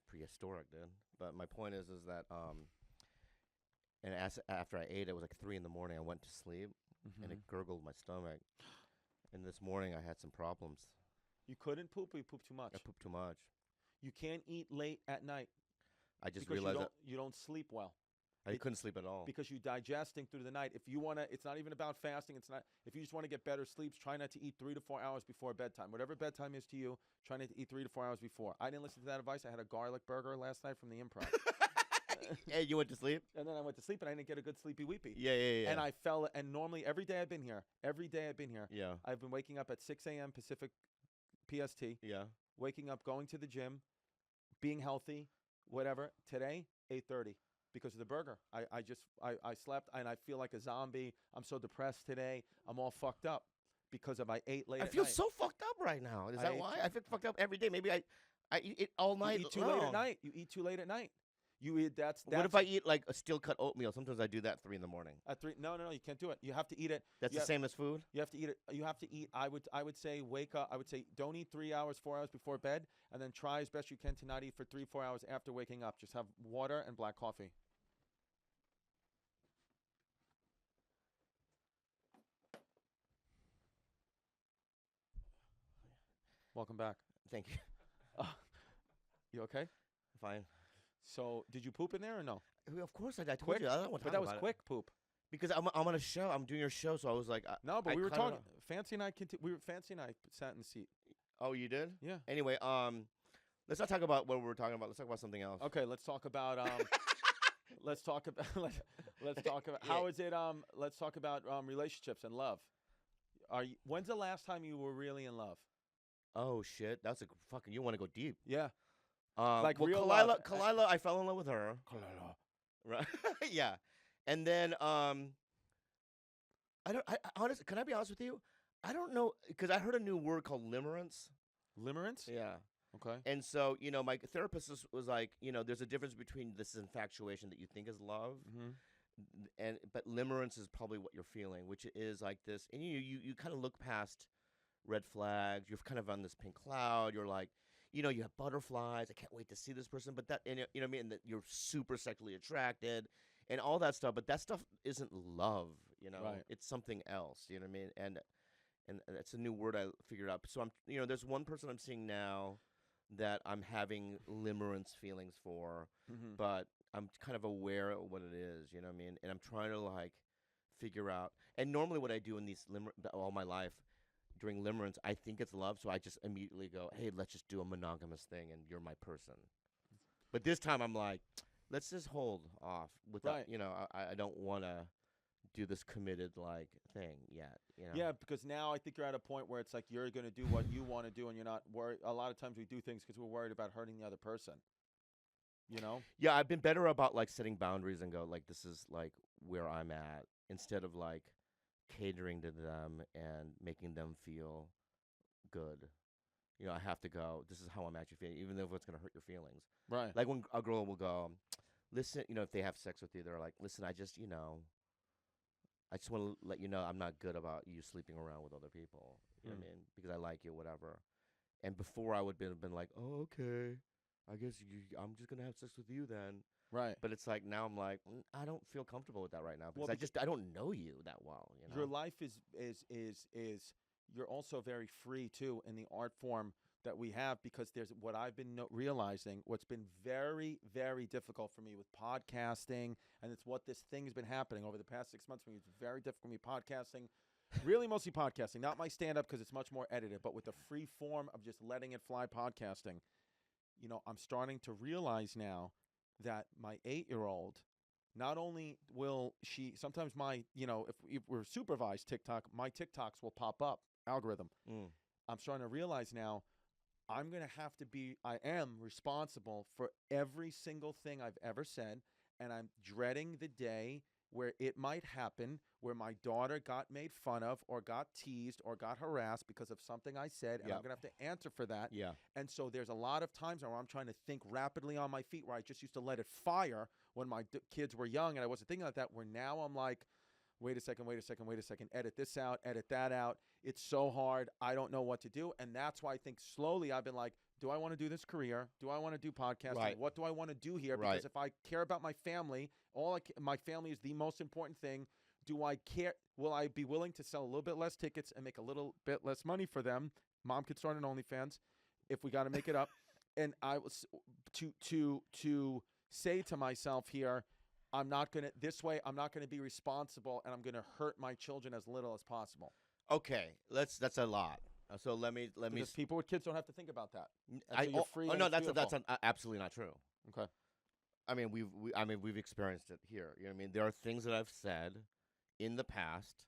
prehistoric, dude. But my point is that and after I ate, it was like 3 in the morning. I went to sleep, and it gurgled my stomach. And this morning, I had some problems. You couldn't poop, or you pooped too much? I pooped too much. You can't eat late at night. I just because realized that you don't sleep well. I couldn't sleep at all. Because you're digesting through the night. If you want to, it's not even about fasting. It's not. If you just want to get better sleeps, try not to eat 3 to 4 hours before bedtime. Whatever bedtime is to you, try not to eat 3 to 4 hours before. I didn't listen to that advice. I had a garlic burger last night from the Improv. Hey, you went to sleep? And then I went to sleep, and I didn't get a good sleepy weepy. Yeah. And I fell. And normally, every day I've been here, Yeah. I've been waking up at 6 a.m. Pacific PST. Yeah. Waking up, going to the gym, being healthy, whatever. Today, 8:30. Because of the burger. I slept, and I feel like a zombie. I'm so depressed today. I'm all fucked up because I ate late at night. I feel so fucked up right now. Is that why? I feel fucked up every day. Maybe I eat all night. You eat too late at night. You eat too late at night. You eat that's what if I eat like a steel cut oatmeal? Sometimes I do that at 3 in the morning. At 3? No, you can't do it. You have to eat it. That's the same as food? You have to eat it. You have to eat. I would say wake up. I would say don't eat 3 hours, 4 hours before bed, and then try as best you can to not eat for 3, 4 hours after waking up. Just have water and black coffee. Welcome back. Thank you. You okay? Fine. So, did you poop in there or no? Of course I did. I told Quick? you. I don't want to But that was quick poop. Because I'm on a show. I'm doing your show, so I was like, no, but I we were kinda talking. Fancy and I sat in the seat. Oh, you did? Yeah. Anyway, let's not talk about what we were talking about. Let's talk about something else. Okay, let's talk about let's talk about how is it let's talk about relationships and love. When's the last time you were really in love? Oh shit, that's a fucking. You want to go deep? Yeah. Like real Kalila, love. Kalila, I fell in love with her. Kalila. Right. Yeah. And then honestly, can I be honest with you? I don't know, because I heard a new word called limerence. Limerence? Yeah. Okay. And so, my therapist was like, there's a difference between this infatuation that you think is love, but limerence is probably what you're feeling, which is like this. And you kind of look past red flags. You're kind of on this pink cloud. You're like, you have butterflies. I can't wait to see this person. But that, and you know what I mean? And that you're super sexually attracted and all that stuff. But that stuff isn't love, Right. It's something else, you know what I mean? And that's a new word I figured out. So there's one person I'm seeing now that I'm having limerence feelings for, but I'm kind of aware of what it is, you know what I mean? And I'm trying to like figure out. And normally what I do in these all my life during limerence, I think it's love, so I just immediately go, hey, let's just do a monogamous thing, and you're my person. But this time I'm like, let's just hold off without, I don't want to do this committed like thing yet. Yeah, because now I think you're at a point where it's like you're going to do what you want to do, and you're not worried. A lot of times we do things because we're worried about hurting the other person. Yeah, I've been better about like setting boundaries and go like, this is like where I'm at, instead of like catering to them and making them feel good. I have to go, this is how I'm actually feeling, even though it's going to hurt your feelings. Right. Like when a girl will go, listen, if they have sex with you, they're like, listen, I just want to let you know I'm not good about you sleeping around with other people. You know what I mean? Because I like you, whatever. And before I would have been like, oh, okay, I guess I'm just going to have sex with you then. Right. But it's like now I'm like, I don't feel comfortable with that right now because I don't know you that well. Your life is you're also very free too in the art form that we have, because there's what I've been realizing, what's been very, very difficult for me with podcasting, and it's what this thing has been happening over the past 6 months for me. It's very difficult for me podcasting, really mostly podcasting, not my stand-up because it's much more edited, but with the free form of just letting it fly podcasting. I'm starting to realize now that my 8-year-old, not only will she, sometimes my, if we're supervised TikTok, my TikToks will pop up, algorithm. I'm starting to realize now I am responsible for every single thing I've ever said, and I'm dreading the day where it might happen, where my daughter got made fun of or got teased or got harassed because of something I said, and I'm going to have to answer for that. Yeah. And so there's a lot of times where I'm trying to think rapidly on my feet, where I just used to let it fire when my kids were young, and I wasn't thinking like that, where now I'm like, wait a second, edit this out, edit that out. It's so hard. I don't know what to do. And that's why I think slowly I've been like, do I want to do this career? Do I want to do podcasting? Right. What do I want to do here? Right. Because if I care about my family, my family is the most important thing. Do I care? Will I be willing to sell a little bit less tickets and make a little bit less money for them? Mom could start an OnlyFans if we got to make it up. And I was to say to myself here, I'm not going to be responsible, and I'm going to hurt my children as little as possible. Okay, that's a lot. So let me. Because people with kids don't have to think about that. You're free. No, that's beautiful. absolutely not true. Okay. I mean, we've experienced it here. You know what I mean? There are things that I've said in the past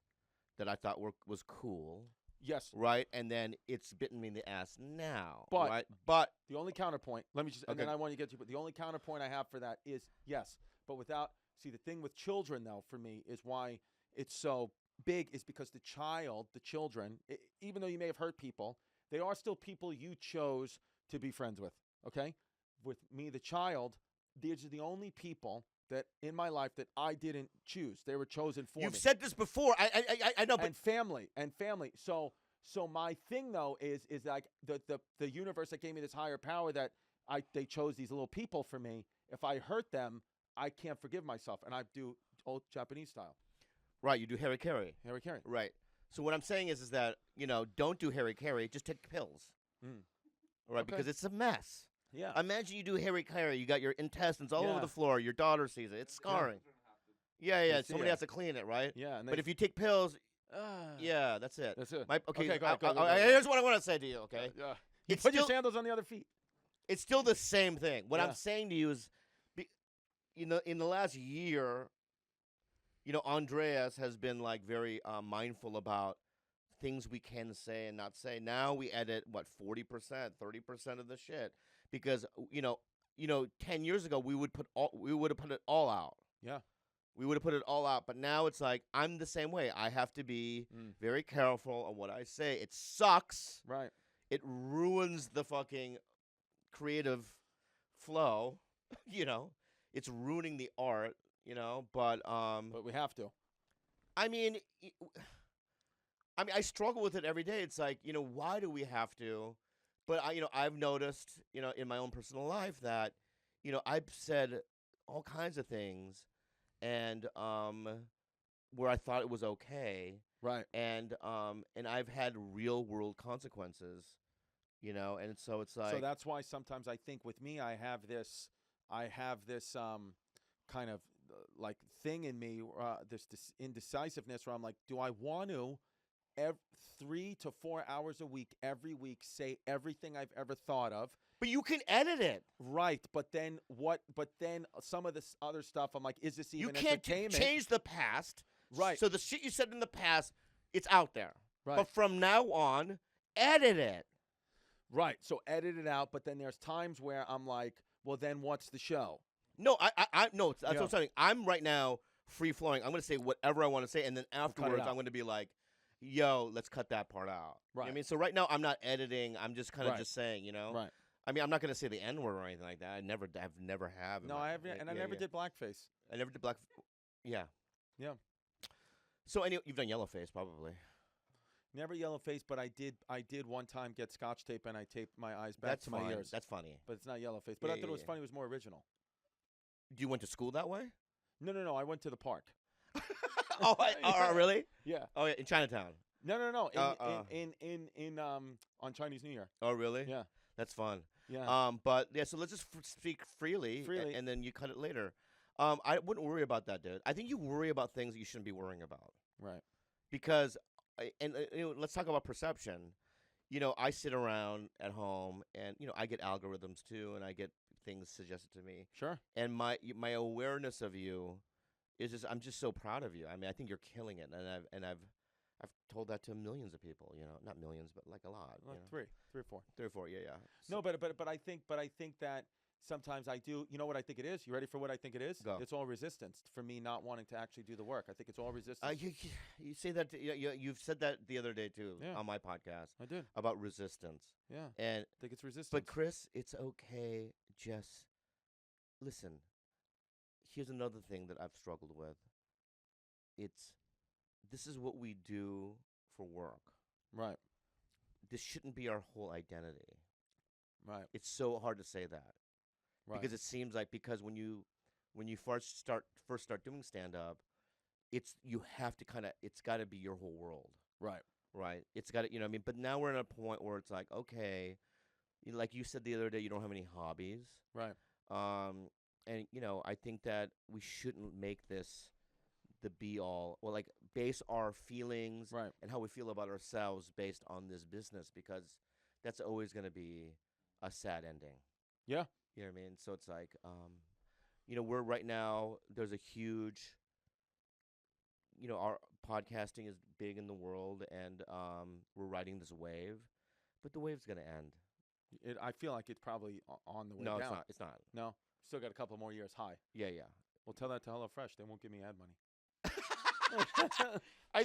that I thought was cool. Yes. Right, and then it's bitten me in the ass now. But right? But the only counterpoint, let me just, and Okay. then I want to get to, but the only counterpoint I have for that is yes, but without. See, the thing with children, though, for me, is why it's so big is because the children, even though you may have hurt people, they are still people you chose to be friends with, okay? With me, the child, these are the only people that in my life that I didn't choose. They were chosen for me. You've said this before. I know, but and family. So my thing, though, is like the universe that gave me this higher power that they chose these little people for me. If I hurt them, I can't forgive myself, and I do old Japanese style. Right, you do harikari. Harikari. Right. So what I'm saying is that don't do harikari. Just take pills. All right, Okay. because it's a mess. Yeah. Imagine you do harikari. You got your intestines all Yeah. over the floor. Your daughter sees it. It's scarring. Yeah. You see Somebody it. has to clean it, right? Yeah. And But if you take pills, yeah, that's it. that's it. Okay. Go ahead. Here's what I want to say to you. Okay. Yeah. It's Put your still- sandals on the other feet. It's still the same thing. What Yeah. I'm saying to you is, in the last year, Andreas has been like very mindful about things we can say and not say. Now we edit 40%, 30% of the shit because 10 years ago we would have put it all out. Yeah. We would have put it all out, but now it's like I'm the same way. I have to be very careful on what I say. It sucks. Right. It ruins the fucking creative flow, It's ruining the art, but But we have to. I mean, I struggle with it every day. It's like, why do we have to? But I've noticed, in my own personal life that, I've said all kinds of things, and where I thought it was okay, Right. and I've had real world consequences, and so it's like. So that's why sometimes I think with me, I have this kind of like thing in me, this indecisiveness where I'm like, do I want to 3 to 4 hours a week, every week, say everything I've ever thought of? But you can edit it. Right, but then what? But then some of this other stuff, I'm like, is this even You can't entertainment? change the past. Right. So the shit you said in the past, it's out there. Right. But from now on, edit it. Right. So edit it out. But then there's times where I'm like, well, then what's the show? No, no. That's what I'm saying. I'm right now free flowing. I'm going to say whatever I want to say, and then afterwards, out. I'm going to be like, "Yo, let's cut that part out." You know what I Right. mean, so right now, I'm not editing. I'm just kind of Right. just saying, Right. I mean, I'm not going to say the N word or anything like that. I've never have. in No, my- I haven't, and I never did blackface. I never did black. Yeah. Yeah. So anyway, you've done yellowface probably. Never yellow face, but I did one time get Scotch tape and I taped my eyes back That's to fine. my ears. That's funny. But it's not yellow face. But Yeah, I thought yeah, it was yeah. funny. It was more original. You went to school that way? No. I went to the park. Oh, really? Yeah. Oh, yeah, in Chinatown. No. Uh-uh. In on Chinese New Year. Oh, really? Yeah. That's fun. Yeah. But yeah, so let's just speak freely, Freely. and then you cut it later. I wouldn't worry about that, dude. I think you worry about things that you shouldn't be worrying about Right. because, let's talk about perception. I sit around at home, and I get algorithms too, and I get things suggested to me, Sure. and my awareness of you is just I'm just so proud of you. I mean, I think you're killing it, and I've told that to millions of people. Not millions, but like a lot. Like three or four. 3 or 4, yeah. No, but I think that sometimes I do. You know what I think it is? You ready for what I think it is? Go. It's all resistance for me not wanting to actually do the work. I think it's all resistance. You say that you've said that the other day too Yeah. on my podcast I did. about resistance. Yeah. And I think it's resistance. but Chris, it's okay. Just listen. Here's another thing that I've struggled with. This is what we do for work. Right. This shouldn't be our whole identity. Right. It's so hard to say that Right. because it seems like when you first start doing stand up, you have to it's got to be your whole world. Right. Right. It's got to, what I mean? But now we're at a point where it's like, okay, like you said the other day, you don't have any hobbies. Right. And I think that we shouldn't make this the be all, or like base our feelings Right. and how we feel about ourselves based on this business, because that's always going to be a sad ending. Yeah. You know what I mean? So it's like, we're right now, there's a huge, our podcasting is big in the world, and we're riding this wave, but the wave's going to end. I feel like it's probably on the way No, down. it's not. No. Still got a couple more years high. Yeah. Well, tell that to HelloFresh. They won't give me ad money.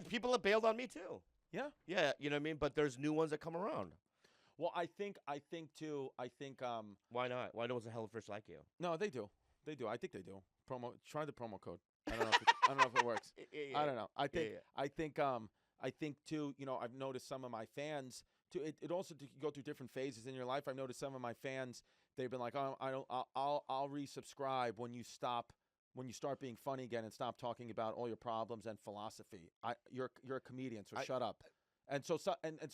People have bailed on me too. Yeah. Yeah, you know what I mean? But there's new ones that come around. Well, I think too. Why not? Why doesn't HelloFresh like you? No, they do. They do. I think they do. Try the promo code. I don't know. I don't know if it works. Yeah. I don't know. I think. Yeah. I think too. I've noticed some of my fans too. It also you go through different phases in your life. I've noticed some of my fans. They've been like, oh, I'll resubscribe when you start being funny again and stop talking about all your problems and philosophy. You're a comedian, so shut up. And so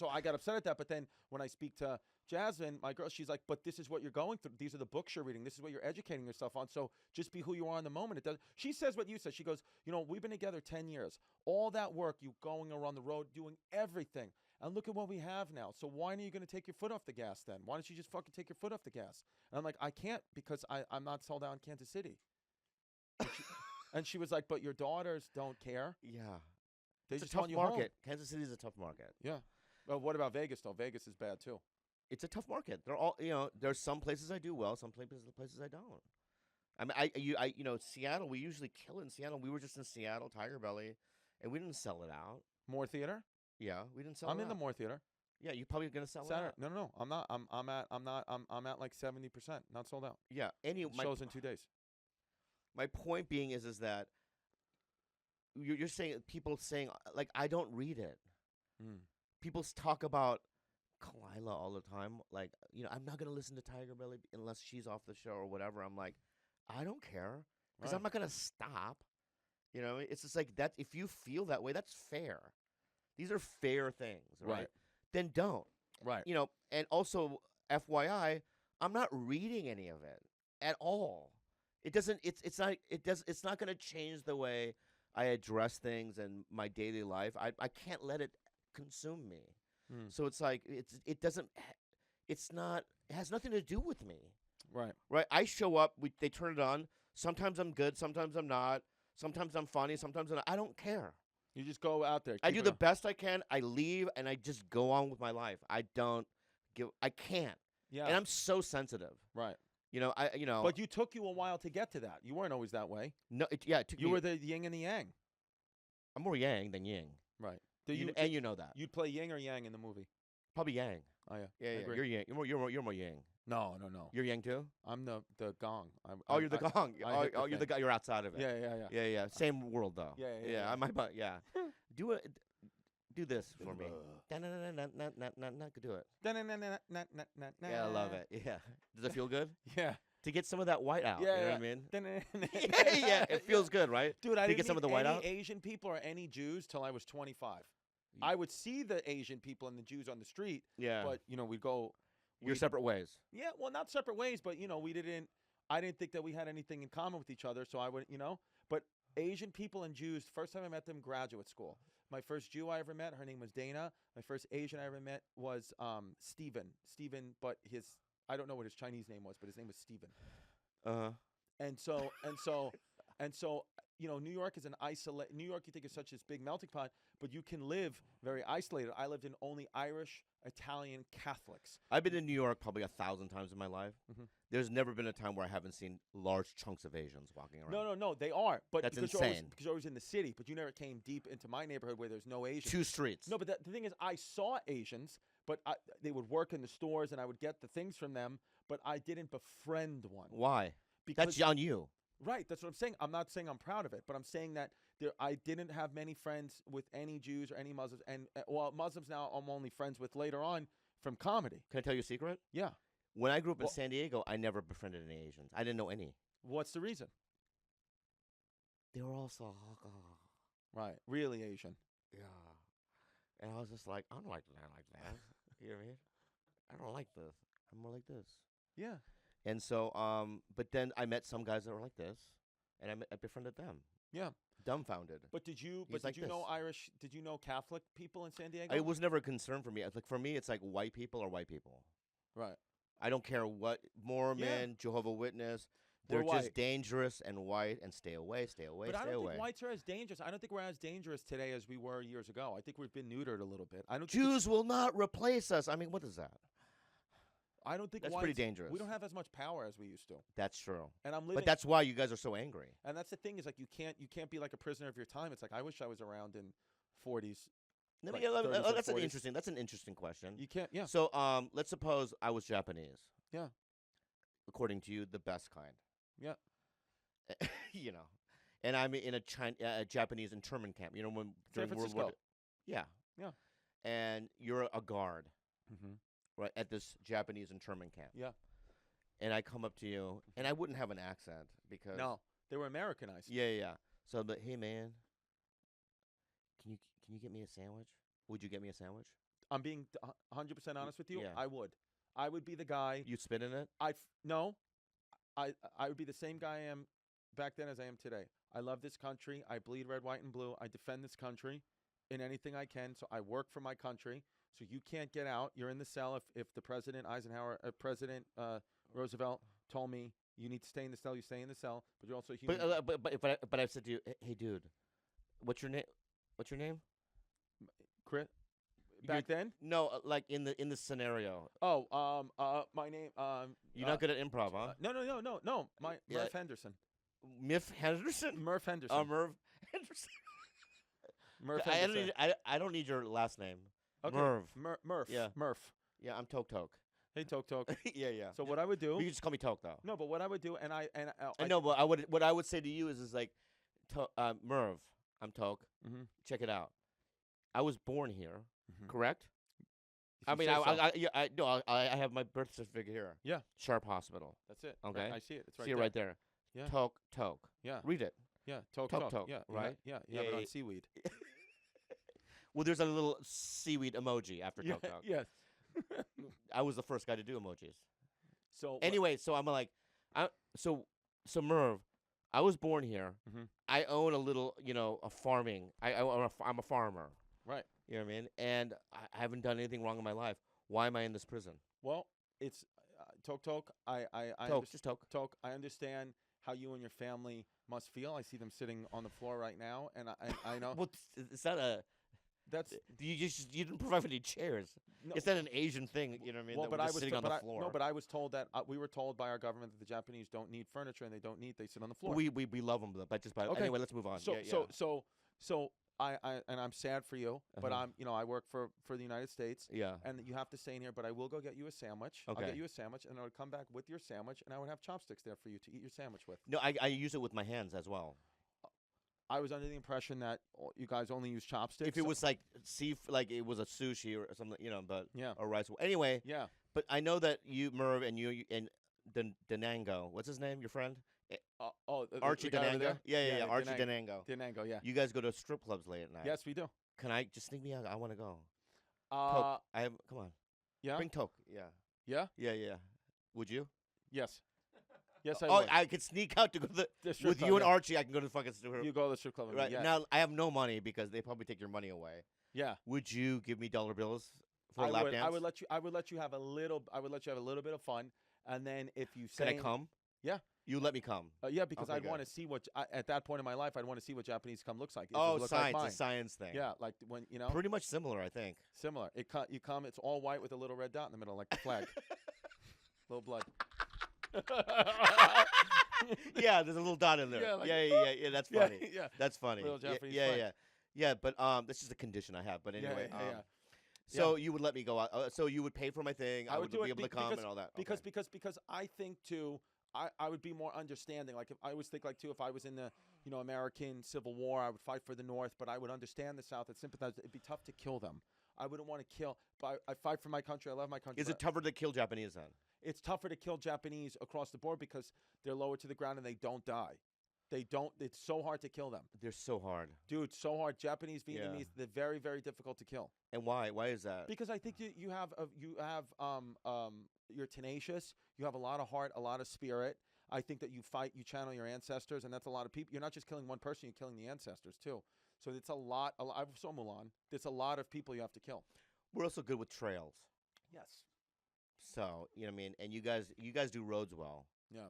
I got upset at that. But then when I speak to Jasmine, my girl, she's like, but this is what you're going through. These are the books you're reading. This is what you're educating yourself on. So just be who you are in the moment. It does. She says what you said. She goes, we've been together 10 years. All that work, you going around the road, doing everything. And look at what we have now. So why aren't you going to take your foot off the gas then? Why don't you just fucking take your foot off the gas? And I'm like, I can't, because I'm not sold out in Kansas City. And she was like, but your daughters don't care. Yeah. They It's just a tough want you market. home. Kansas City is a tough market. Yeah. Well, what about Vegas though? Vegas is bad too. It's a tough market. They're all, there's some places I do well, some places I don't. I mean, Seattle, we usually kill it in Seattle. We were just in Seattle, Tiger Belly, and we didn't sell it out. More theater? Yeah, we didn't sell it out. I'm in the More theater. Yeah, you're probably going to sell it Saturday. out. No. I'm not. I'm at like 70%. Not sold out. Yeah. Shows in 2 days. My point being is that you're saying, people saying, like, I don't read it. People talk about Kalila all the time. Like, I'm not going to listen to Tiger Belly unless she's off the show or whatever. I'm like, I don't care, because Right. I'm not going to stop. It's just like that. If you feel that way, that's fair. These are fair things, right? Right. Then don't. Right. And also, FYI, I'm not reading any of it at all. It doesn't. It's not. It does. It's not going to change the way I address things and my daily life. I can't let it consume me. So it's like it doesn't. It's not. It has nothing to do with me. Right. Right. I show up. They turn it on. Sometimes I'm good. Sometimes I'm not. Sometimes I'm funny. Sometimes I'm not. I don't care. You just go out there. I do the best I can. I leave and I just go on with my life. I don't give. I can't. Yeah. And I'm so sensitive. Right. But But took you a while to get to that. You weren't always that way. no. It took You me, were the yin and the yang. I'm more yang than yin. Right. And you know that. You'd play yin or yang in the movie. Probably yang. Oh yeah. Yeah. I Yeah. agree. You're yang. You're more yang. No. You're yang too. I'm the gong. You're the gong. I hit the You're the thing. guy. You're outside of it. Yeah. Yeah. Same world though. Yeah. I might. Yeah. Do this for me. Do it. Yeah, I love it. Yeah. Does it feel good? Yeah. To get some of that white out. Yeah, You know yeah. what I mean? Yeah. It feels good, right? Dude, I To didn't get some meet of the white any out? Asian people or any Jews till I was 25. I would see the Asian people and the Jews on the street, Yeah. but we'd go. You're separate ways. Yeah, well, not separate ways, but we didn't. I didn't think that we had anything in common with each other, so I would, But Asian people and Jews. First time I met them, graduate school. My first Jew I ever met, her name was Dana. My first Asian I ever met was Steven. Steven, but I don't know what his Chinese name was, but his name was Steven. Uh-huh. And so, New York is New York, you think is such this big melting pot, but you can live very isolated. I lived in only Irish, Italian, Catholics. I've been in New York probably 1,000 times in my life. Mhm. There's never been a time where I haven't seen large chunks of Asians walking around. No, they are. But That's because insane. Because you're always in the city, but you never came deep into my neighborhood where there's no Asians. 2 streets. No, but the thing is, I saw Asians, but they would work in the stores, and I would get the things from them, but I didn't befriend one. Why? Because That's on you. Right, that's what I'm saying. I'm not saying I'm proud of it, but I'm saying that I didn't have many friends with any Jews or any Muslims, and Muslims now I'm only friends with later on from comedy. Can I tell you a secret? Yeah. When I grew up in San Diego, I never befriended any Asians. I didn't know any. What's the reason? They were all so... Right, really Asian. Yeah. And I was just like, I don't like that. You know what I mean? I don't like this. I'm more like this. Yeah. And so, but then I met some guys that were like this, and I befriended them. Yeah. Dumbfounded. But did you like know this. Irish? Did you know Catholic people in San Diego? It was never a concern for me. It's like for me, it's like white people are white people. Right. I don't care what Mormon, Jehovah Witness. They're Or just white. dangerous and white, and stay away, stay away, But I stay don't away. think whites are as dangerous. I don't think we're as dangerous today as we were years ago. I think we've been neutered a little bit. I don't. think Jews will not replace us. I mean, what is that? I don't think That's whites, pretty dangerous. We don't have as much power as we used to. That's true. And I'm living. But that's why you guys are so angry. And that's the thing is like you can't be like a prisoner of your time. It's like I wish I was around in 40s. Let me- Like 30s or that's an 40s. That's an interesting question. You can't. Yeah. So, let's suppose I was Japanese. Yeah. According to you, the best kind. Yeah. And I'm in a Japanese internment camp. You know, when San during World War. Francisco. Yeah. Yeah. And you're a guard, Mm-hmm. right, at this Japanese internment camp. Yeah. And I come up to you, and I wouldn't have an accent because. No, they were Americanized. Yeah. So I'm like, hey man, can you get me a sandwich? Would you get me a sandwich? I'm being 100% honest with you. Yeah. I would. I would be the guy. You'd spit in it? No. I would be the same guy I am back then as I am today. I love this country. I bleed red, white, and blue. I defend this country in anything I can. So I work for my country. So you can't get out. You're in the cell. If the President Eisenhower, President Roosevelt told me you need to stay in the cell, you stay in the cell. But you're also a human. But I've said to you, hey dude, what's your name? What's your name? Chris, back then? No, like in the scenario. Oh, my name. You're not good at improv, huh? No. My Yeah. Murph Henderson. Miff Henderson. Murph Henderson. Merv Henderson. Murph I Henderson. I don't need your last name. Okay. Merv. Murph. Yeah. Murph. Yeah, I'm Tok Tok. Hey, Tok Tok. yeah. So what I would do? You can just call me Tok though. No, but what I would do, and I know, but what I would say to you is like, Merv, I'm Tok. Mhm. Check it out. I was born here, Mhm. correct? If I you mean, say so. I have my birth certificate here. Yeah. Sharp Hospital. That's it. Okay. Right, I see it. It's right See it there. right there. Yeah. Tok Tok. Yeah. Read it. Yeah. Tok Tok Tok. Tok, Yeah. right? Yeah. You have it Yeah, on yeah. seaweed. Well, there's a little seaweed emoji after Yeah. Tok Tok. Yes. I was the first guy to do emojis. So Anyway, so I'm like, so Merv, I was born here. Mhm. I own a little, a farming. I'm a farmer. Right. You know what I mean? And I haven't done anything wrong in my life. Why am I in this prison? Well, it's Tok Tok. I Tok, just Tok. Tok. I understand how you and your family must feel. I see them sitting on the floor right now, and I know Well, is that a? that's You didn't provide any chairs. no. Is that an Asian thing? You know what I mean? Well, that but we're I just was sitting on the but floor. no, but I was told that we were told by our government that the Japanese don't need furniture and they sit on the floor. we love them, but Okay. anyway, let's move on. So yeah. so I and I'm sad for you, but Uh-huh. I work for the United States, yeah. and you have to stay in here. But I will go get you a sandwich. I'll Okay. get you a sandwich, and I would come back with your sandwich, and I would have chopsticks there for you to eat your sandwich with. No, I use it with my hands as well. I was under the impression that you guys only use chopsticks. If it was like like it was a sushi or something, but Yeah. or rice. Anyway, Yeah. but I know that you, Merv, and you and Denango, what's his name? Your friend, Archie the guy over Denango. there? Yeah. Archie Denango. Denango, yeah. You guys go to strip clubs late at night. Yes, we do. Can I just sneak me out? I want to go. Uh, Toke. Come on. yeah, Bring Toke. Yeah. yeah, Yeah. Would you? yes, yes, I Oh, would. I could sneak out to go to The strip with club, you and yeah. Archie. I can go to the fucking strip. You go to the strip club with me, Right yeah. now, I have no money because they probably take your money away. Yeah. Would you give me dollar bills for a lap dance? I would let you have a little. I would let you have a little bit of fun, and then if you say, Can I come? Yeah. You let me come. Yeah, because Okay, I'd good. want to see what at that point in my life I'd want to see what Japanese cum looks like. If it Oh, looked science, like mine. a science thing. Yeah, like when Pretty much similar, I think. similar. You come. It's all white with a little red dot in the middle, like the flag. Little blood. Yeah, there's a little dot in there. Yeah, like- Yeah. That's Yeah, funny. yeah. That's funny. Little Japanese yeah, flag. yeah. Yeah, but this is a condition I have. But anyway, yeah. so you would let me go out. So you would pay for my thing. I would do be it able to come because, and all that. Because Okay. because I think too, I would be more understanding. Like if I always think like too, if I was in the American Civil War, I would fight for the North, but I would understand the South and sympathize. It'd be tough to kill them. I wouldn't want to kill, but I fight for my country. I love my country. Is it tougher to kill Japanese then? It's tougher to kill Japanese across the board because they're lower to the ground and they don't die. They don't. It's so hard to kill them, They're so hard. dude. So hard. Japanese, Vietnamese, Yeah. they're very, very difficult to kill. And why? Why is that? Because I think you're tenacious. You have a lot of heart, a lot of spirit. I think that you fight, you channel your ancestors, and that's a lot of people. You're not just killing one person; you're killing the ancestors too. So it's a lot. I saw Mulan. There's a lot of people you have to kill. We're also good with trails. Yes. So you know what I mean. And you guys do roads well. Yeah.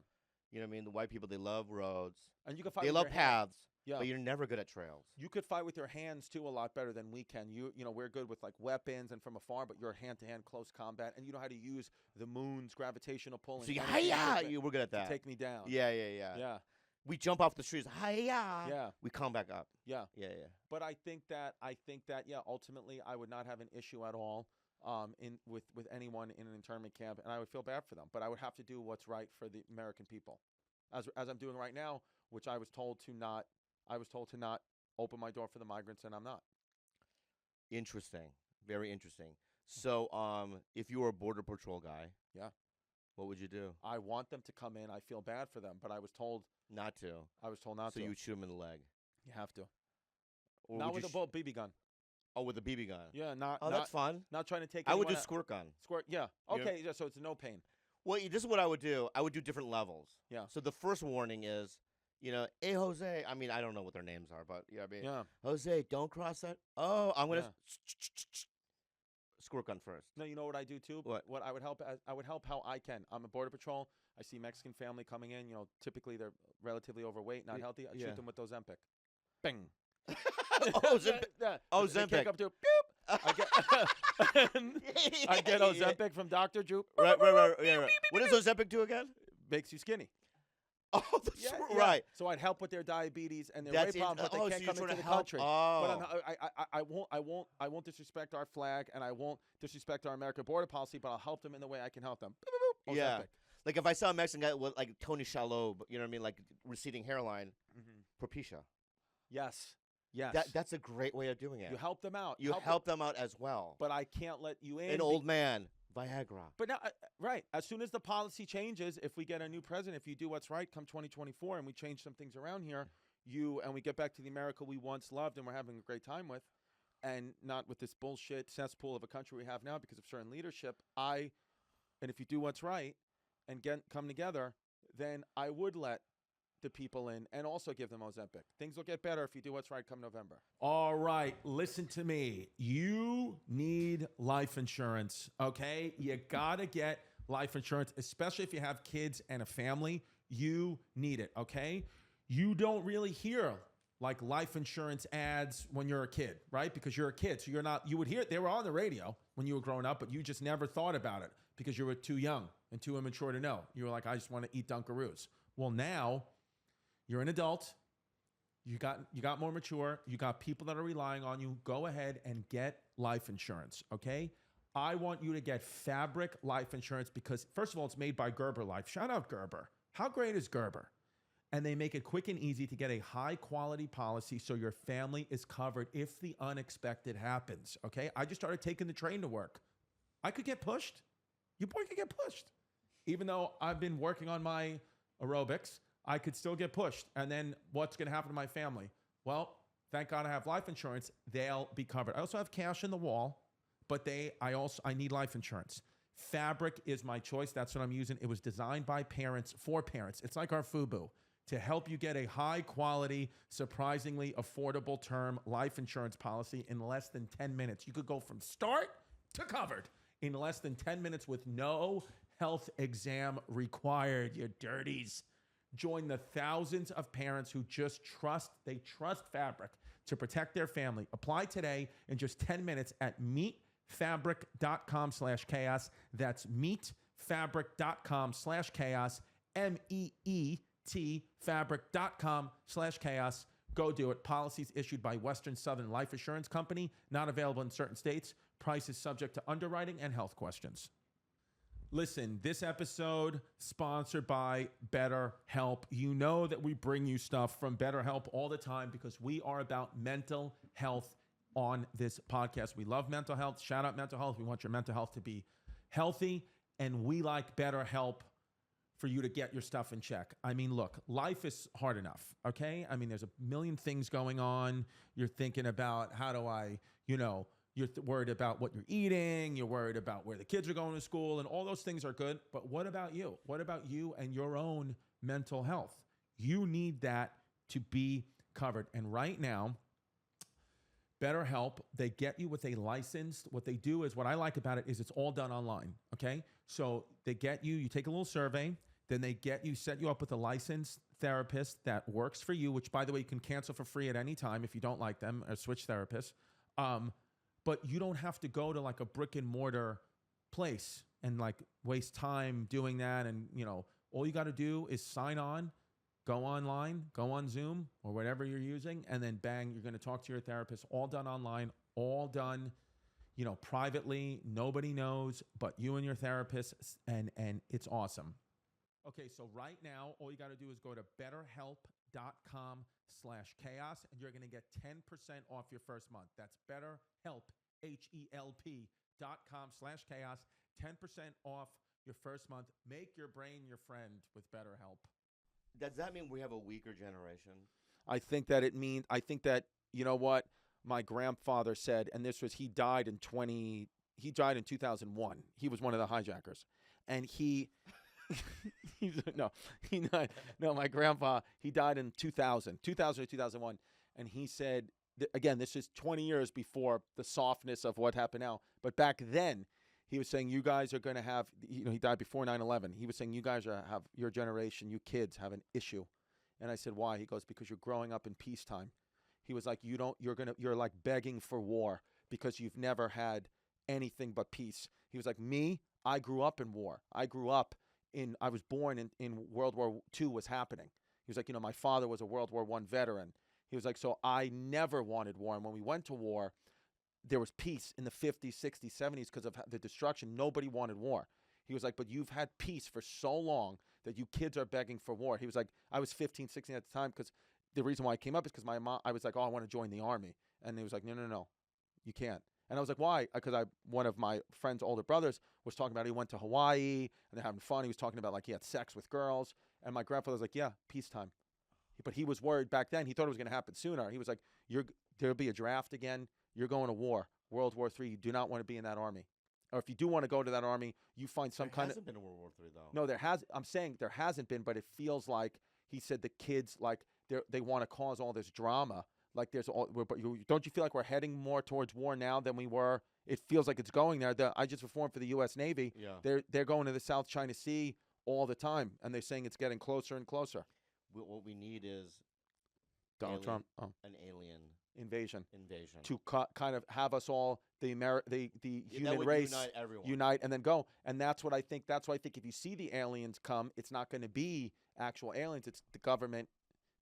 You know what I mean. The white people, they love roads. And you can fight. They with love your hands. paths. Yeah. But you're never good at trails. You could fight with your hands too a lot better than we can. We're good with like weapons and from afar, but you're hand-to-hand close combat, and you know how to use the moon's gravitational pull. So and you, energy hi-ya! We're good at to that. take me down. Yeah. Yeah. We jump off the trees. Hi-ya! Yeah. We come back up. Yeah. Yeah. But I think that yeah, ultimately I would not have an issue at all with anyone in an internment camp, and I would feel bad for them. But I would have to do what's right for the American people, as I'm doing right now, which I was told to not. I was told to not open my door for the migrants, and I'm not. Interesting. Very interesting. So, if you were a border patrol guy, Yeah. what would you do? I want them to come in. I feel bad for them, but I was told Not to. not So to. you would shoot him in the leg. You have to. Or Not would with you a BB gun. Oh, with a BB gun. Yeah, not. Oh, not, that's fun. Not trying to take. I would do anyone out- squirt gun. Squirt. Yeah. You know- Okay. Yeah, so it's no pain. Well, this is what I would do. I would do different levels. Yeah. So the first warning is, hey, Jose. I mean, I don't know what their names are, but I mean, Yeah. Jose, don't cross that. Oh, I'm gonna squirt gun first. No, you know what I do too? What? I would help how I can. I'm a border patrol. I see Mexican family coming in. Typically they're relatively overweight, not healthy. I yeah. shoot them with Ozempic. Bing. Oh, Ozempic. Yeah. Oh, They Ozempic. kick up to I get Ozempic from Dr. Droop. Right. What does Ozempic do again? Makes you skinny. Oh, that's Yeah. right. So I'd help with their diabetes and their That's weight problems, but oh, they so can't you're come trying into to the help. country. Oh. But I won't disrespect our flag, and I won't disrespect our American border policy, but I'll help them in the way I can help them. Boop, boop, boop. Yeah. Ozempic. Like if I saw a Mexican guy with like Tony Shalhoub, you know what I mean, like receding hairline, Propecia. Yes. Yes. That's a great way of doing it. You help them out. You help them out as well. But I can't let you in. An old man, Viagra. But now, right, as soon as the policy changes, if we get a new president, if you do what's right come 2024 and we change some things around here, and we get back to the America we once loved and we're having a great time with, and not with this bullshit cesspool of a country we have now because of certain leadership, and if you do what's right and come together, then I would let the people in and also give them Ozempic. Things will get better if you do what's right come November. All right, listen to me. You need life insurance, okay? You gotta get life insurance, especially if you have kids and a family. You need it, okay? You don't really hear like life insurance ads when you're a kid, right? Because you're a kid, so you would hear it. They were on the radio when you were growing up, but you just never thought about it because you were too young and too immature to know. You were like, I just want to eat Dunkaroos. Well, now you're an adult. You got more mature. You got people that are relying on you. Go ahead and get life insurance, okay? I want you to get Fabric life insurance because, first of all, it's made by Gerber Life. Shout out Gerber. How great is Gerber? And they make it quick and easy to get a high-quality policy so your family is covered if the unexpected happens, okay? I just started taking the train to work. I could get pushed. Your boy could get pushed. Even though I've been working on my aerobics, I could still get pushed. And then what's going to happen to my family? Well, thank God I have life insurance. They'll be covered. I also have cash in the wall, but I need life insurance. Fabric is my choice. That's what I'm using. It was designed by parents for parents. It's like our FUBU to help you get a high quality, surprisingly affordable term life insurance policy in less than 10 minutes. You could go from start to covered in less than 10 minutes with no health exam required, you dirties. Join the thousands of parents who trust Fabric to protect their family. Apply today in just 10 minutes at meetfabric.com/chaos. That's meetfabric.com/chaos. meetfabric.com/chaos. Go do it. Policies issued by Western Southern Life Assurance Company. Not available in certain states. Price is subject to underwriting and health questions. Listen, this episode sponsored by BetterHelp. You know that we bring you stuff from BetterHelp all the time because we are about mental health on this podcast. We love mental health. Shout out mental health. We want your mental health to be healthy, and we like BetterHelp for you to get your stuff in check. I mean, look, life is hard enough, okay? I mean, there's a million things going on. You're thinking about how do I, you're worried about what you're eating. You're worried about where the kids are going to school, and all those things are good. But what about you? What about you and your own mental health? You need that to be covered. And right now, BetterHelp, they get you with a licensed. What they do is, what I like about it is it's all done online, okay? So they get you take a little survey, then they set you up with a licensed therapist that works for you, which, by the way, you can cancel for free at any time if you don't like them, or switch therapists. But you don't have to go to like a brick and mortar place and like waste time doing that. And, all you got to do is sign on, go online, go on Zoom or whatever you're using, and then bang, you're going to talk to your therapist, all done online, all done, privately. Nobody knows but you and your therapist, and it's awesome. Okay, so right now, all you got to do is go to betterhelp.com/chaos, and you're going to get 10% off your first month. That's BetterHelp, HELP.com/chaos, 10% off your first month. Make your brain your friend with BetterHelp. Does that mean we have a weaker generation? I think that you know what my grandfather said, and he died in 2001. He was one of the hijackers, and my grandpa, he died in 2000 or 2001, and he said, again, this is 20 years before the softness of what happened now, but back then, he was saying, you guys are going to have, he died before 9/11. He was saying, you guys your generation, you kids have an issue. And I said, why? He goes, because you're growing up in peacetime. He was like, you're like begging for war because you've never had anything but peace. He was like, me, I grew up in war. I was born in World War II was happening. He was like, my father was a World War I veteran. He was like, so I never wanted war. And when we went to war, there was peace in the 50s, 60s, 70s because of the destruction. Nobody wanted war. He was like, but you've had peace for so long that you kids are begging for war. He was like, I was 15, 16 at the time because the reason why I came up is because my mom, I was like, oh, I want to join the army. And he was like, no, you can't. And I was like, why? Because one of my friend's older brothers was talking about he went to Hawaii and they're having fun. He was talking about like he had sex with girls. And my grandfather was like, yeah, peacetime. But he was worried back then. He thought it was going to happen sooner. He was like, there'll be a draft again. You're going to war, World War III. You do not want to be in that army. Or if you do want to go to that army, you find some kind of... There hasn't been a World War III, though. No, there has. I'm saying there hasn't been, but it feels like, he said the kids, like, they want to cause all this drama. Like, don't you feel like we're heading more towards war now than we were? It feels like it's going there. I just reformed for the U.S. Navy. Yeah. They're going to the South China Sea all the time, and they're saying it's getting closer and closer. What we need is Donald Trump. Oh. An alien invasion to kind of have us all the human race unite and then go. And that's what I think. That's why I think if you see the aliens come, it's not going to be actual aliens. It's the government.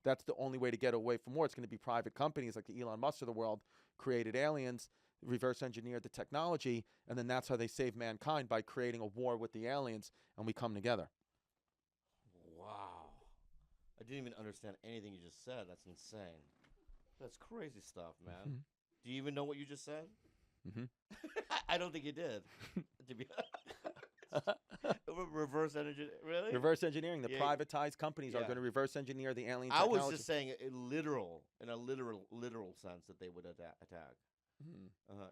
That's the only way to get away from war. It's going to be private companies like the Elon Musk of the world created aliens, reverse engineered the technology, and then that's how they save mankind, by creating a war with the aliens, and we come together. Wow. I didn't even understand anything you just said. That's insane. That's crazy stuff, man. Mm-hmm. Do you even know what you just said? Mm-hmm. I don't think you did. To be Reverse energy, really? Reverse engineering. The Yeah. privatized companies are Yeah. going to reverse engineer the alien I technology. was just saying in a literal sense that they would attack. Hmm.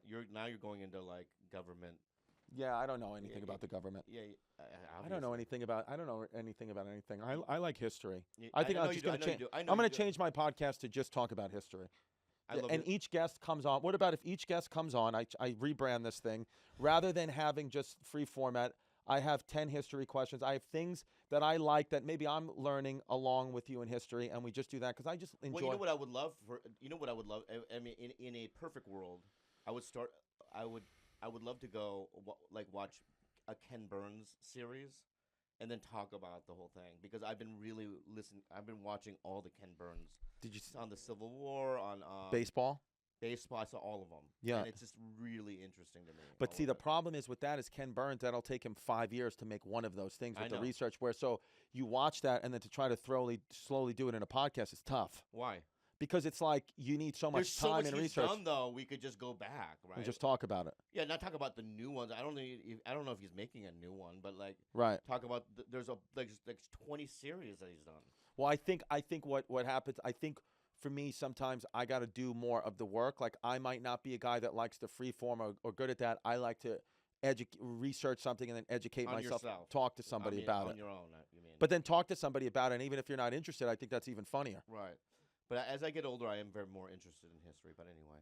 You're going into like government. Yeah, I don't know anything Yeah, about the government. Yeah, I don't know anything about. I don't know anything about anything. I like history. Yeah, I think know I'm you just do, I going to know you change. do, I know I'm you going to do. change my podcast to just talk about history. I love And it. each guest comes on. What about if each guest comes on? I rebrand this thing rather than having just free format. I have 10 history questions. I have things that I like that maybe I'm learning along with you in history, and we just do that because I just enjoy. Well, you know what I would love for you know what I would love. I mean, in a perfect world, I would start. I would love to go watch a Ken Burns series, and then talk about the whole thing because I've been really listening. I've been watching all the Ken Burns. Did you On the Civil War, on baseball? baseball? I saw all of them. Yeah. and it's just really interesting to me. But all see, of the it. problem is with that is Ken Burns. That'll take him 5 years to make one of those things I with the know. research. Where so you watch that, and then to try to slowly do it in a podcast is tough Why? because it's like you need so There's much so time much and he's research done, though. We could just go back, right? and just talk about it. Yeah, not talk about the new ones. I don't know if he's making a new one, but like Right. talk about there's a like 20 series that he's done. Well, I think what happens. I think for me sometimes I got to do more of the work. Like I might not be a guy that likes to freeform or good at that. I like to research something and then educate On myself. yourself. Talk to somebody about on it. your own. You mean? But then talk to somebody about it. And even if you're not interested, I think that's even funnier. right. But as I get older, I am very more interested in history. But anyway,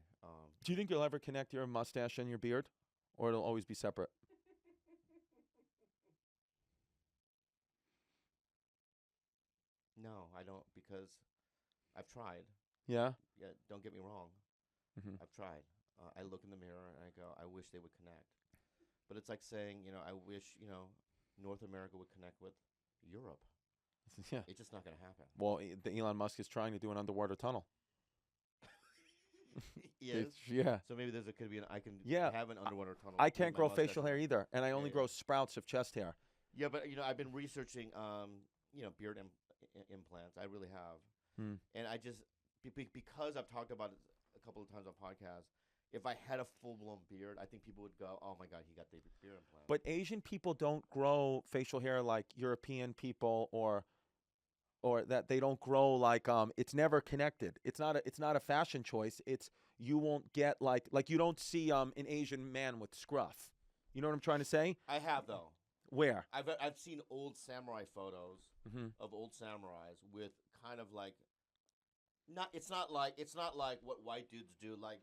Do you think you'll ever connect your mustache and your beard, or it'll always be separate? no, I don't because I've tried. Yeah. Yeah, don't get me wrong. Hmm. I've tried. I look in the mirror and I go, I wish they would connect. But it's like saying, I wish, North America would connect with Europe. Yeah. It's just not going to happen. Well, Elon Musk is trying to do an underwater tunnel. Yes. Yeah. So maybe could be I can Yeah. have an underwater tunnel. I with can't my grow mustache facial on. hair either, and I only Yeah. grow sprouts of chest hair. Yeah, but I've been researching beard implants. I really have. Hmm. And I just because I've talked about it a couple of times on podcasts. If I had a full-blown beard, I think people would go, "Oh my God, he got the beard implant." But Asian people don't grow facial hair like European people, or that they don't grow like it's never connected. It's not a fashion choice. It's you won't get like you don't see an Asian man with scruff. You know what I'm trying to say? I have though. Where? I've seen old samurai photos Mm-hmm. of old samurais with kind of like it's not like what white dudes do, like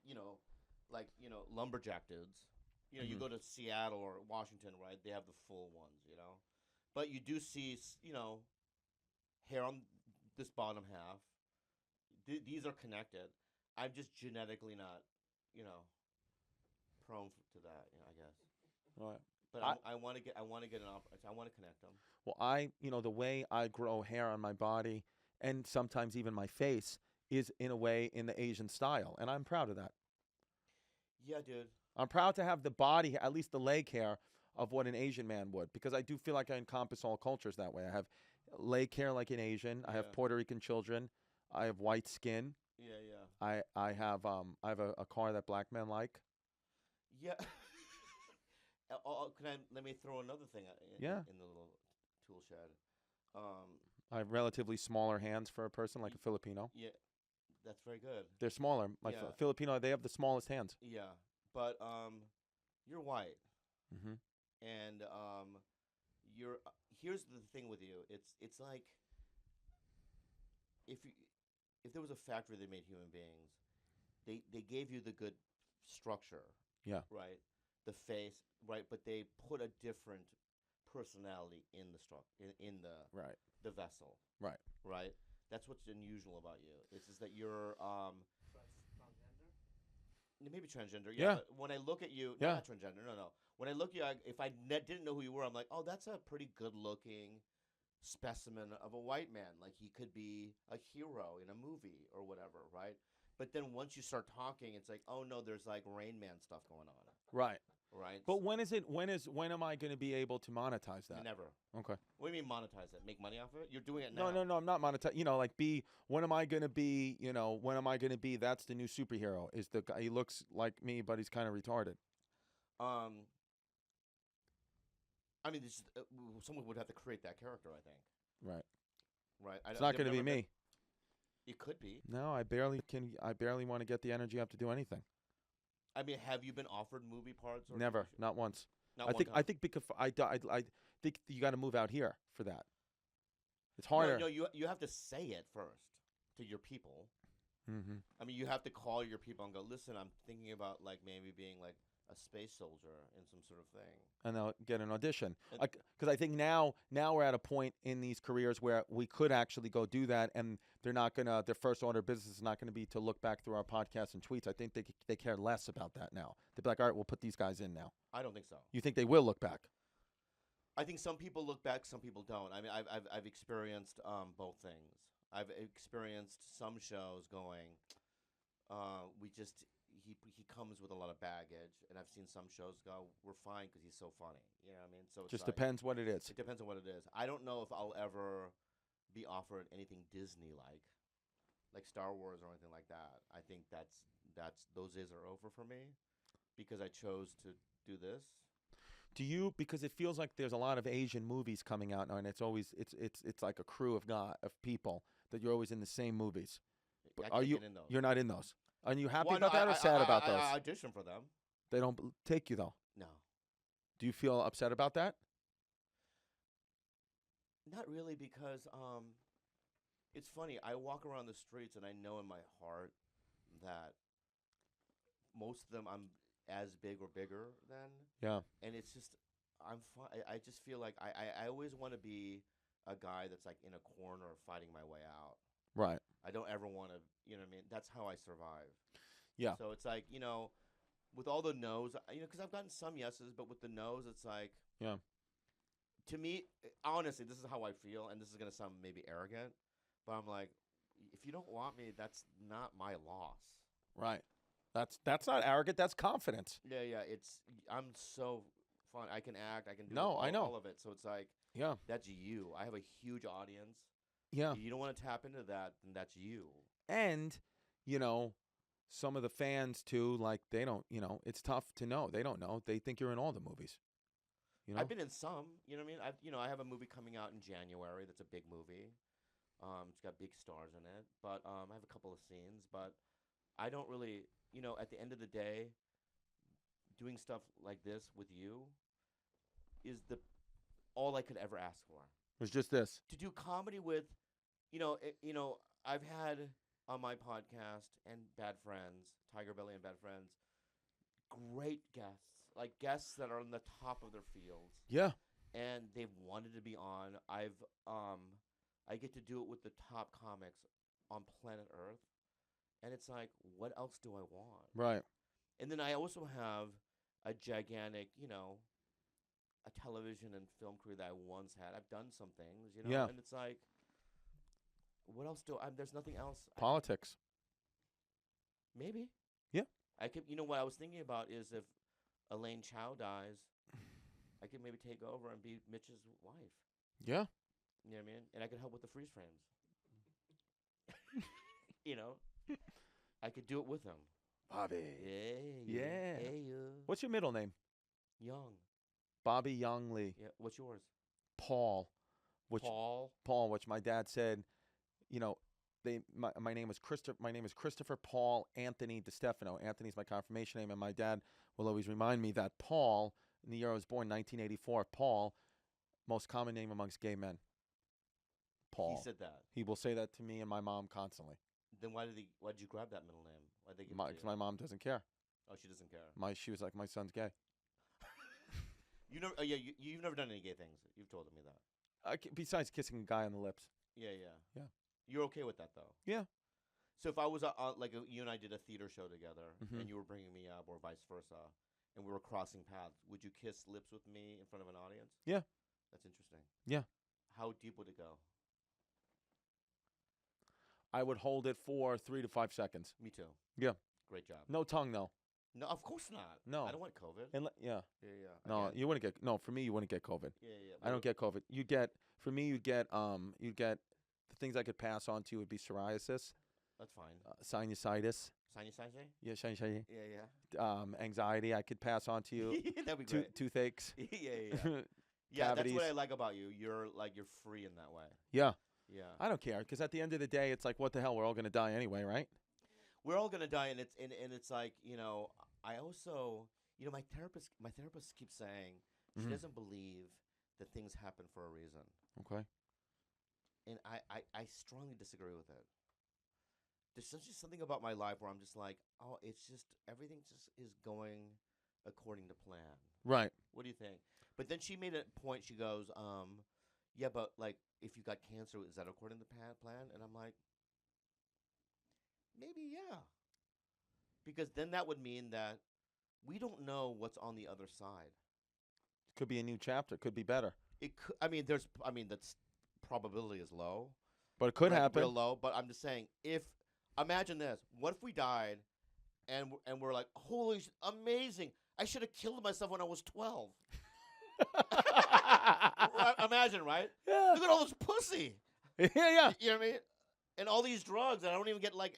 lumberjack dudes. You Mhm. go to Seattle or Washington, right? They have the full ones. But you do see hair on this bottom half. These are connected. I'm just genetically not prone to that. I guess. Right. But I want to get I want to connect them. Well, the way I grow hair on my body and sometimes even my face is in a way in the Asian style, and I'm proud of that. Yeah, dude. I'm proud to have the body, at least the leg hair, of what an Asian man would, because I do feel like I encompass all cultures that way. I have leg hair like an Asian. I have Yeah. Puerto Rican children. I have white skin. Yeah, yeah. I have a car that black men like. Yeah. Let me throw another thing Yeah. in the little tool shed. I have relatively smaller hands for a person like a Filipino. Yeah, that's very good. They're smaller. Like Yeah. Filipino, they have the smallest hands. Yeah, but you're white, Mm-hmm. and you're. Here's the thing with you. It's like if there was a factory that made human beings, they gave you the good structure. Yeah. Right. The face. Right. But they put a different personality in the in the Right. the vessel. Right. Right. That's what's unusual about you. It's just that you're maybe transgender. Yeah. But when I look at you, Yeah. not transgender. No. When I look at you, if I didn't know who you were, I'm like, oh, that's a pretty good-looking specimen of a white man. Like he could be a hero in a movie or whatever, right? But then once you start talking, it's like, oh no, there's like Rain Man stuff going on, Right. right? But when am I going to be able to monetize that? Never. Okay. What do you mean monetize it? Make money off of it? You're doing it now. No, I'm not monetizing. When am I going to be, when am I going to be, that's the new superhero, is the guy, he looks like me, but he's kind of retarded. I mean, someone would have to create that character. I think. Right. Right. It's not going to be me. It could be. No, I barely want to get the energy up to do anything. I mean, have you been offered movie parts? Or Never, not once. Not I one think time. I think because I think you got to move out here for that. It's harder. No, you have to say it first to your people. Mm-hmm. I mean, you have to call your people and go, listen, I'm thinking about like maybe being like a space soldier in some sort of thing. And they'll get an audition. And- Because I think now we're at a point in these careers where we could actually go do that, and they're not gonna. Their first order of business is not gonna be to look back through our podcasts and tweets. I think they care less about that now. They'll be like, all right, we'll put these guys in now. I don't think so. You think they will look back? I think some people look back, some people don't. I mean, I've experienced both things. I've experienced some shows going, he comes with a lot of baggage, and I've seen some shows go, we're fine because he's so funny. You know what I mean? So it's Just like, depends what it is. It depends on what it is. I don't know if I'll ever be offered anything Disney-like Star Wars or anything like that. I think those days are over for me because I chose to do this. Do you? Because it feels like there's a lot of Asian movies coming out now, and it's always it's like a crew of people that you're always in the same movies. But I are can't you? get in those. You're not in those. Are you happy Well, about no, that or sad about those? I audition for them. They don't take you though. No. Do you feel upset about that? Not really, because it's funny. I walk around the streets and I know in my heart that most of them I'm as big or bigger than. Yeah. And it's just I'm fun. I just feel like I always want to be a guy that's like in a corner fighting my way out. Right. I don't ever want to, you know what I mean? That's how I survive. Yeah. So it's like, with all the no's, because I've gotten some yeses, but with the no's, it's like, Yeah. To me, honestly, this is how I feel, and this is going to sound maybe arrogant, but I'm like, if you don't want me, that's not my loss. Right. That's not arrogant. That's confidence. Yeah, I'm so fun. I can act. I can do I know. all of it. So it's like, Yeah. that's you. I have a huge audience. Yeah. If you don't want to tap into that, then that's you. And, some of the fans too, like they don't, it's tough to know. They don't know. They think you're in all the movies. I've been in some, you know what I mean? I have a movie coming out in January that's a big movie. It's got big stars in it, but I have a couple of scenes, but I don't really, at the end of the day, doing stuff like this with you is all I could ever ask for. It's just this. To do comedy with, I've had on my podcast and Bad Friends, Tiger Belly and Bad Friends, great guests, like guests that are on the top of their fields. Yeah. And they've wanted to be on. I get to do it with the top comics on planet Earth. And it's like, what else do I want? Right. And then I also have a gigantic, a television and film crew that I once had. I've done some things, Yeah. and it's like, what else there's nothing else. Politics. Maybe. Yeah. I could, what I was thinking about is if Elaine Chow dies, I could maybe take over and be Mitch's wife. Yeah. You know what I mean? And I could help with the freeze frames. I could do it with him. Bobby. Yeah. Yeah. Hey, What's your middle name? Young. Bobby Young Lee. Yeah. What's yours? Paul. Paul. Which my dad said, my name was Christopher. My name is Christopher Paul Anthony Distefano. Anthony's my confirmation name, and my dad will always remind me that Paul, in the year I was born, 1984, Paul, most common name amongst gay men. Paul. He said that. He will say that to me and my mom constantly. Then why did you grab that middle name? Why did they give it to Because you? my mom doesn't care. Oh, she doesn't care. She was like, my son's gay. You've never done any gay things. You've told me that. Besides kissing a guy on the lips. Yeah. Yeah. You're okay with that though. Yeah. So if I was you and I did a theater show together, Mhm. and you were bringing me up, or vice versa, and we were crossing paths, would you kiss lips with me in front of an audience? Yeah. That's interesting. Yeah. How deep would it go? I would hold it for 3 to 5 seconds. Me too. Yeah. Great job. No tongue, though. No, of course not. No. I don't want COVID. Yeah. Yeah. No, Again. you wouldn't get. No, for me, you wouldn't get COVID. Yeah. I don't get COVID. You'd get the things I could pass on to you would be psoriasis, That's fine. sinusitis. Sinusitis? Yeah, sinusitis. Yeah. Anxiety. I could pass on to you. That'd be great. Toothaches. Yeah. Yeah, cavities. that's what I like about you. You're free in that way. Yeah. Yeah. I don't care because at the end of the day, it's like, what the hell? We're all gonna die anyway, right? We're all gonna die, and it's like, I also, my therapist keeps saying she Mhm. doesn't believe that things happen for a reason, Okay. and I strongly disagree with it. There's just something about my life where I'm just like, oh, it's just everything just is going according to plan. Right. What do you think? But then she made a point. She goes, yeah, but like if you got cancer, is that according to plan? And I'm like, maybe yeah, because then that would mean that we don't know what's on the other side. Could be a new chapter. Could be better. It could. That's probability is low, But it could happen. real low. But I'm just saying, if imagine this: what if we died, and we're like, holy, amazing! I should have killed myself when I was 12. Imagine, right? Yeah. Look at all this pussy. Yeah. Yeah. You know what I mean? And all these drugs, and I don't even get like,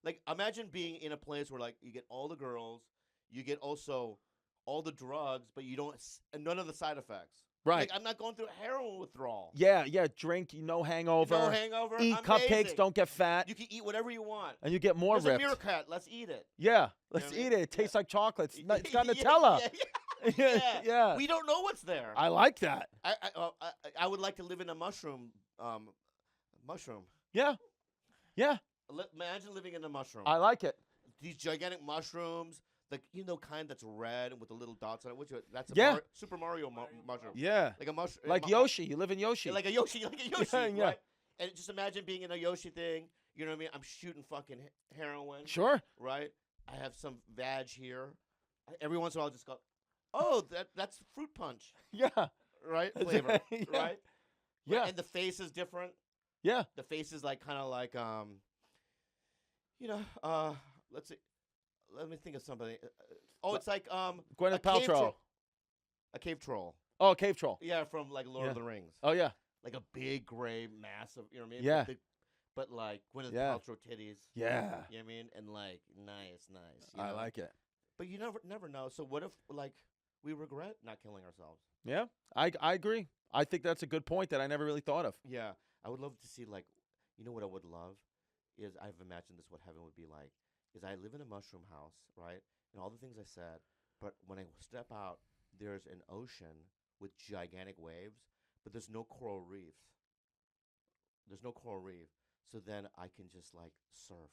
like imagine being in a place where like you get all the girls, you get also all the drugs, but you don't, and none of the side effects. Right. Like I'm not going through heroin withdrawal. Yeah. Yeah. Drink. No hangover. No hangover. Eat amazing. cupcakes. Don't get fat. You can eat whatever you want. And you get more There's ripped. a meerkat. Let's eat it. Yeah. Let's what I mean? eat it. It tastes like chocolate. It's got Yeah, Nutella. Yeah. Yeah. We don't know what's there. I like that. I would like to live in a mushroom. Mushroom. Yeah. Yeah. Imagine living in a mushroom. I like it. These gigantic mushrooms, like kind that's red with the little dots on it. That's a Yeah. Super Mario mushroom. Yeah. Like a mushroom. Like Yoshi. You live in Yoshi. Like a Yoshi. Yeah, yeah. Right? And just imagine being in a Yoshi thing. You know what I mean? I'm shooting fucking heroin. Sure. Right? I have some vag here. Every once in a while, I'll just go, oh, that's fruit punch. Yeah. Right? Flavor. Yeah. Right? Yeah. And the face is different. Yeah. The face is like kind of like let's see. Let me think of somebody. It's like Gwyneth Paltrow. A cave troll. Oh, cave troll. Yeah, from like Lord Yeah. of the Rings. Oh yeah. Like a big gray massive, you know what I mean? Yeah. But like Gwyneth Yeah. Paltrow titties. Yeah. You know what I mean? And like nice. You I know? like it. But you never know. So what if like we regret not killing ourselves? Yeah. I agree. I think that's a good point that I never really thought of. Yeah. I would love to see like, what I would love is I've imagined this what heaven would be like. Is I live in a mushroom house, right? And all the things I said, but when I step out, there's an ocean with gigantic waves, but there's no coral reefs. There's no coral reef. So then I can just like surf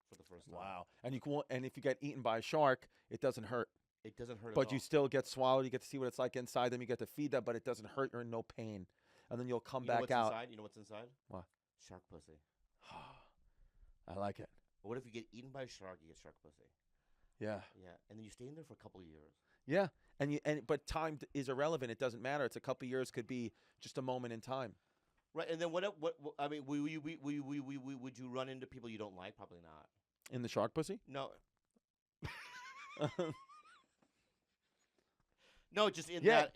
for the first time. Wow. And and if you get eaten by a shark, it doesn't hurt. It doesn't hurt But at you all. still get swallowed. You get to see what it's like inside them. You get to feed them, but it doesn't hurt. You're in no pain. And then you'll come You know back what's out. Inside? You know what's inside? What? Shark pussy. I like it. But what if you get eaten by a shark, you get shark pussy? Yeah. Yeah. And then you stay in there for a couple of years. Yeah. But time is irrelevant. It doesn't matter. It's a couple years. Could be just a moment in time. Right. And then what I mean, would you run into people you don't like? Probably not. In the shark pussy? No. No, just in that.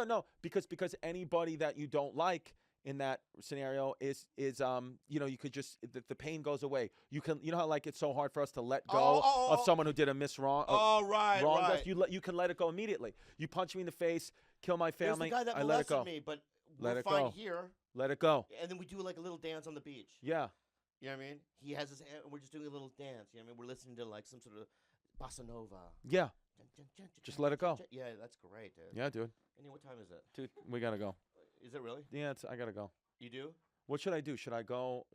No. Because anybody that you don't like in that scenario is you could just the pain goes away. You can how like it's so hard for us to let go of someone who did a wrong. Right. You can let it go immediately. You punch me in the face, kill my There's family. the guy that I let it molested go. me, but Let we're it fine go. here. Let it go. And then we do like a little dance on the beach. Yeah. You know what I mean? He has his hand, and we're just doing a little dance. You know what I mean? We're listening to like some sort of bossa nova. Yeah. Just let it go. Yeah, that's great, dude. Yeah, dude. And what time is it? Dude, we gotta go. Is it really? Yeah, I gotta go. You do? What should I do? Should I go?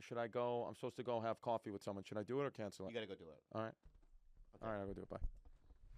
I'm supposed to go have coffee with someone. Should I do it or cancel it? You got to go do it. All right. Okay. All right, I'll go do it. Bye.